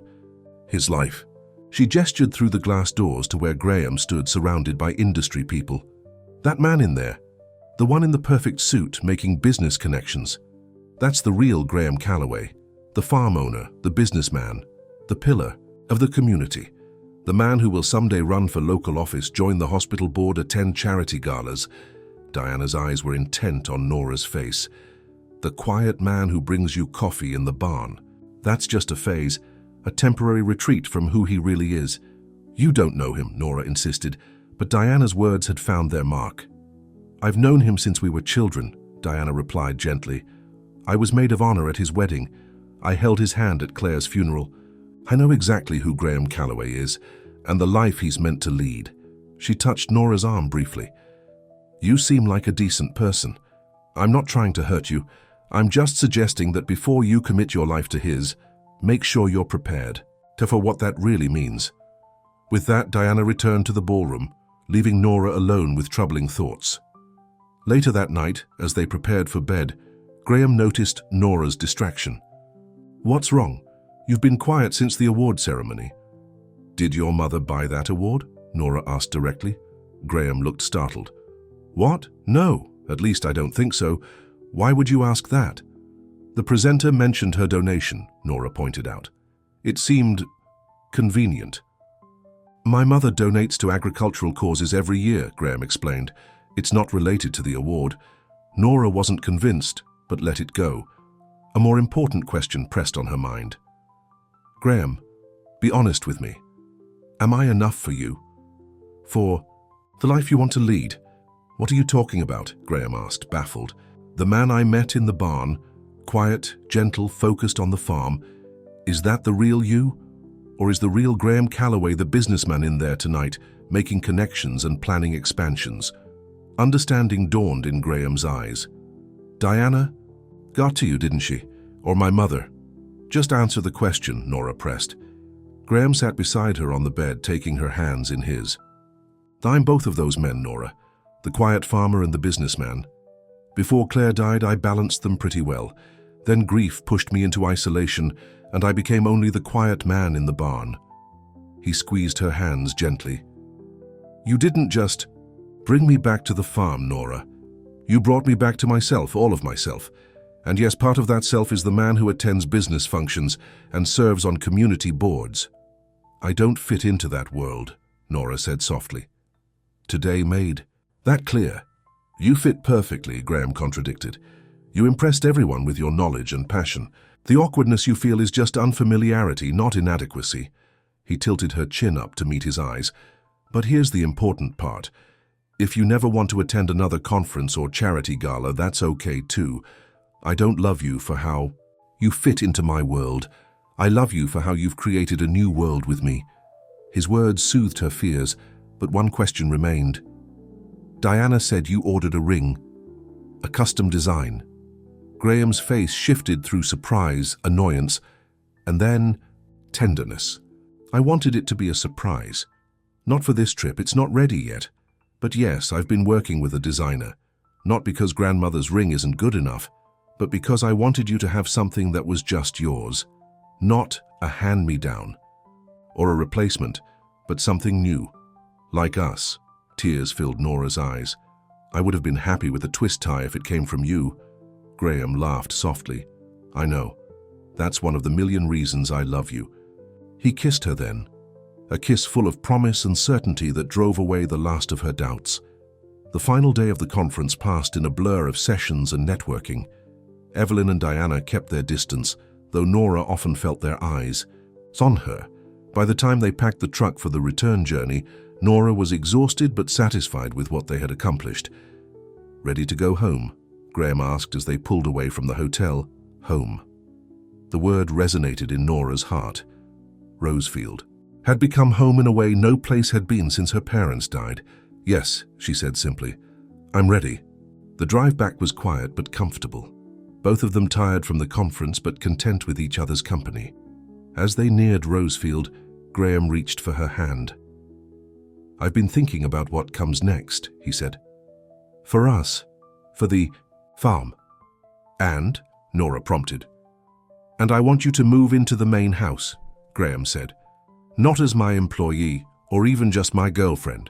his life." She gestured through the glass doors to where Graham stood surrounded by industry people. That man in there, the one in the perfect suit making business connections. That's the real Graham Calloway, the farm owner, the businessman, the pillar of the community, the man who will someday run for local office, join the hospital board, attend charity galas. Diana's eyes were intent on Nora's face. The quiet man who brings you coffee in the barn. That's just a phase, a temporary retreat from who he really is. You don't know him, Nora insisted, but Diana's words had found their mark. I've known him since we were children, Diana replied gently. I was maid of honor at his wedding. I held his hand at Claire's funeral. I know exactly who Graham Calloway is, and the life he's meant to lead. She touched Nora's arm briefly. You seem like a decent person. I'm not trying to hurt you. I'm just suggesting that before you commit your life to his, make sure you're prepared for what that really means. With that, Diana returned to the ballroom, leaving Nora alone with troubling thoughts. Later that night, as they prepared for bed, Graham noticed Nora's distraction. What's wrong? You've been quiet since the award ceremony. Did your mother buy that award? Nora asked directly. Graham looked startled. What? No, at least I don't think so. Why would you ask that? The presenter mentioned her donation, Nora pointed out. It seemed convenient. My mother donates to agricultural causes every year, Graham explained. It's not related to the award. Nora wasn't convinced, but let it go. A more important question pressed on her mind. Graham, be honest with me. Am I enough for you? For the life you want to lead? What are you talking about? Graham asked, baffled. The man I met in the barn, quiet, gentle, focused on the farm, is that the real you? Or is the real Graham Calloway the businessman in there tonight, making connections and planning expansions? Understanding dawned in Graham's eyes. Diana got to you, didn't she? Or my mother? Just answer the question, Nora pressed. Graham sat beside her on the bed, taking her hands in his. I'm both of those men, Nora, the quiet farmer and the businessman. Before Claire died, I balanced them pretty well. Then grief pushed me into isolation, and I became only the quiet man in the barn. He squeezed her hands gently. You didn't just bring me back to the farm, Nora. You brought me back to myself, all of myself. And yes, part of that self is the man who attends business functions and serves on community boards. I don't fit into that world, Nora said softly. Today made that clear. You fit perfectly, Graham contradicted. You impressed everyone with your knowledge and passion. The awkwardness you feel is just unfamiliarity, not inadequacy. He tilted her chin up to meet his eyes. But here's the important part. If you never want to attend another conference or charity gala, that's okay too. I don't love you for how you fit into my world. I love you for how you've created a new world with me. His words soothed her fears, but one question remained. Diana said you ordered a ring, a custom design. Graham's face shifted through surprise, annoyance, and then tenderness. I wanted it to be a surprise. Not for this trip, it's not ready yet. But yes, I've been working with a designer. Not because grandmother's ring isn't good enough, but because I wanted you to have something that was just yours. Not a hand-me-down or a replacement, but something new. Like us. Tears filled Nora's eyes. I would have been happy with a twist tie if it came from you. Graham laughed softly. I know. That's one of the million reasons I love you. He kissed her then. A kiss full of promise and certainty that drove away the last of her doubts. The final day of the conference passed in a blur of sessions and networking. Evelyn and Diana kept their distance, though Nora often felt their eyes on her. By the time they packed the truck for the return journey, Nora was exhausted but satisfied with what they had accomplished. Ready to go home? Graham asked as they pulled away from the hotel. Home. The word resonated in Nora's heart. Rosefield had become home in a way no place had been since her parents died. Yes, she said simply. I'm ready. The drive back was quiet but comfortable. Both of them tired from the conference but content with each other's company. As they neared Rosefield, Graham reached for her hand. I've been thinking about what comes next, he said. For us. For the farm. And? Nora prompted. And I want you to move into the main house, Graham said. Not as my employee, or even just my girlfriend,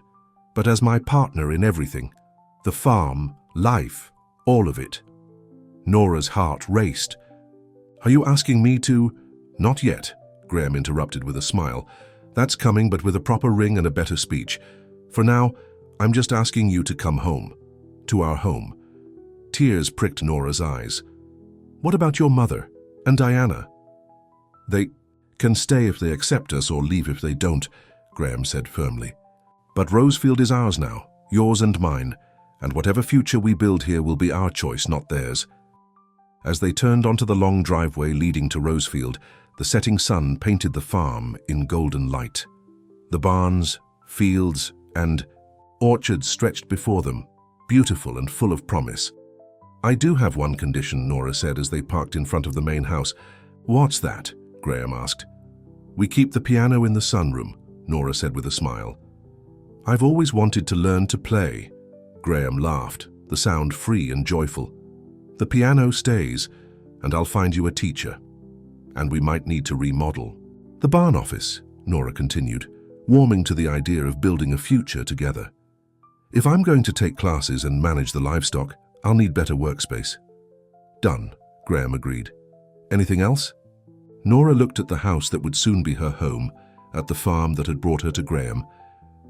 but as my partner in everything. The farm, life, all of it. Nora's heart raced. Are you asking me to? Not yet, Graham interrupted with a smile. That's coming, but with a proper ring and a better speech. For now, I'm just asking you to come home. To our home. Tears pricked Nora's eyes. What about your mother and Diana? They can stay if they accept us or leave if they don't, Graham said firmly. But Rosefield is ours now, yours and mine, and whatever future we build here will be our choice, not theirs. As they turned onto the long driveway leading to Rosefield, the setting sun painted the farm in golden light. The barns, fields, and orchards stretched before them, beautiful and full of promise. I do have one condition, Nora said as they parked in front of the main house. What's that? Graham asked. We keep the piano in the sunroom, Nora said with a smile. I've always wanted to learn to play. Graham laughed, the sound free and joyful. The piano stays, and I'll find you a teacher. And we might need to remodel. The barn office, Nora continued, warming to the idea of building a future together. If I'm going to take classes and manage the livestock, I'll need better workspace. Done, Graham agreed. Anything else? Nora looked at the house that would soon be her home, at the farm that had brought her to Graham,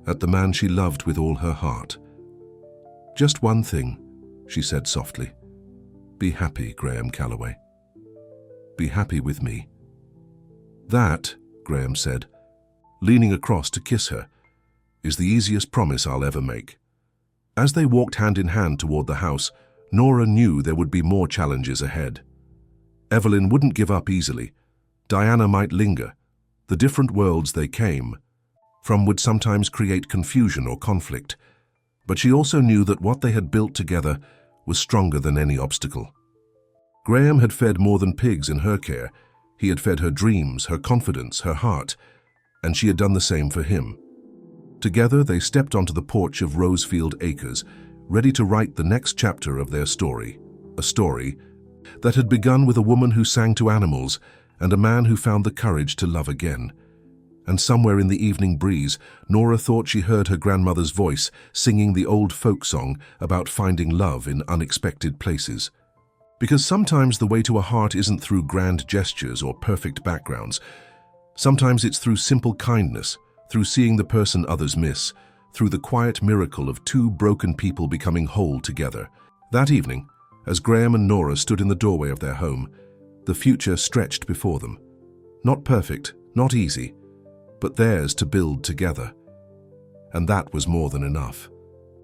at the man she loved with all her heart. Just one thing, she said softly. Be happy, Graham Calloway. Be happy with me. That, Graham said, leaning across to kiss her, is the easiest promise I'll ever make. As they walked hand in hand toward the house, Nora knew there would be more challenges ahead. Evelyn wouldn't give up easily. Diana might linger. The different worlds they came from would sometimes create confusion or conflict, but she also knew that what they had built together was stronger than any obstacle. Graham had fed more than pigs in her care. He had fed her dreams, her confidence, her heart, and she had done the same for him. Together, they stepped onto the porch of Rosefield Acres, ready to write the next chapter of their story, a story that had begun with a woman who sang to animals and a man who found the courage to love again. And somewhere in the evening breeze, Nora thought she heard her grandmother's voice singing the old folk song about finding love in unexpected places. Because sometimes the way to a heart isn't through grand gestures or perfect backgrounds. Sometimes it's through simple kindness, through seeing the person others miss, through the quiet miracle of two broken people becoming whole together. That evening, as Graham and Nora stood in the doorway of their home, the future stretched before them. Not perfect, not easy, but theirs to build together. And that was more than enough.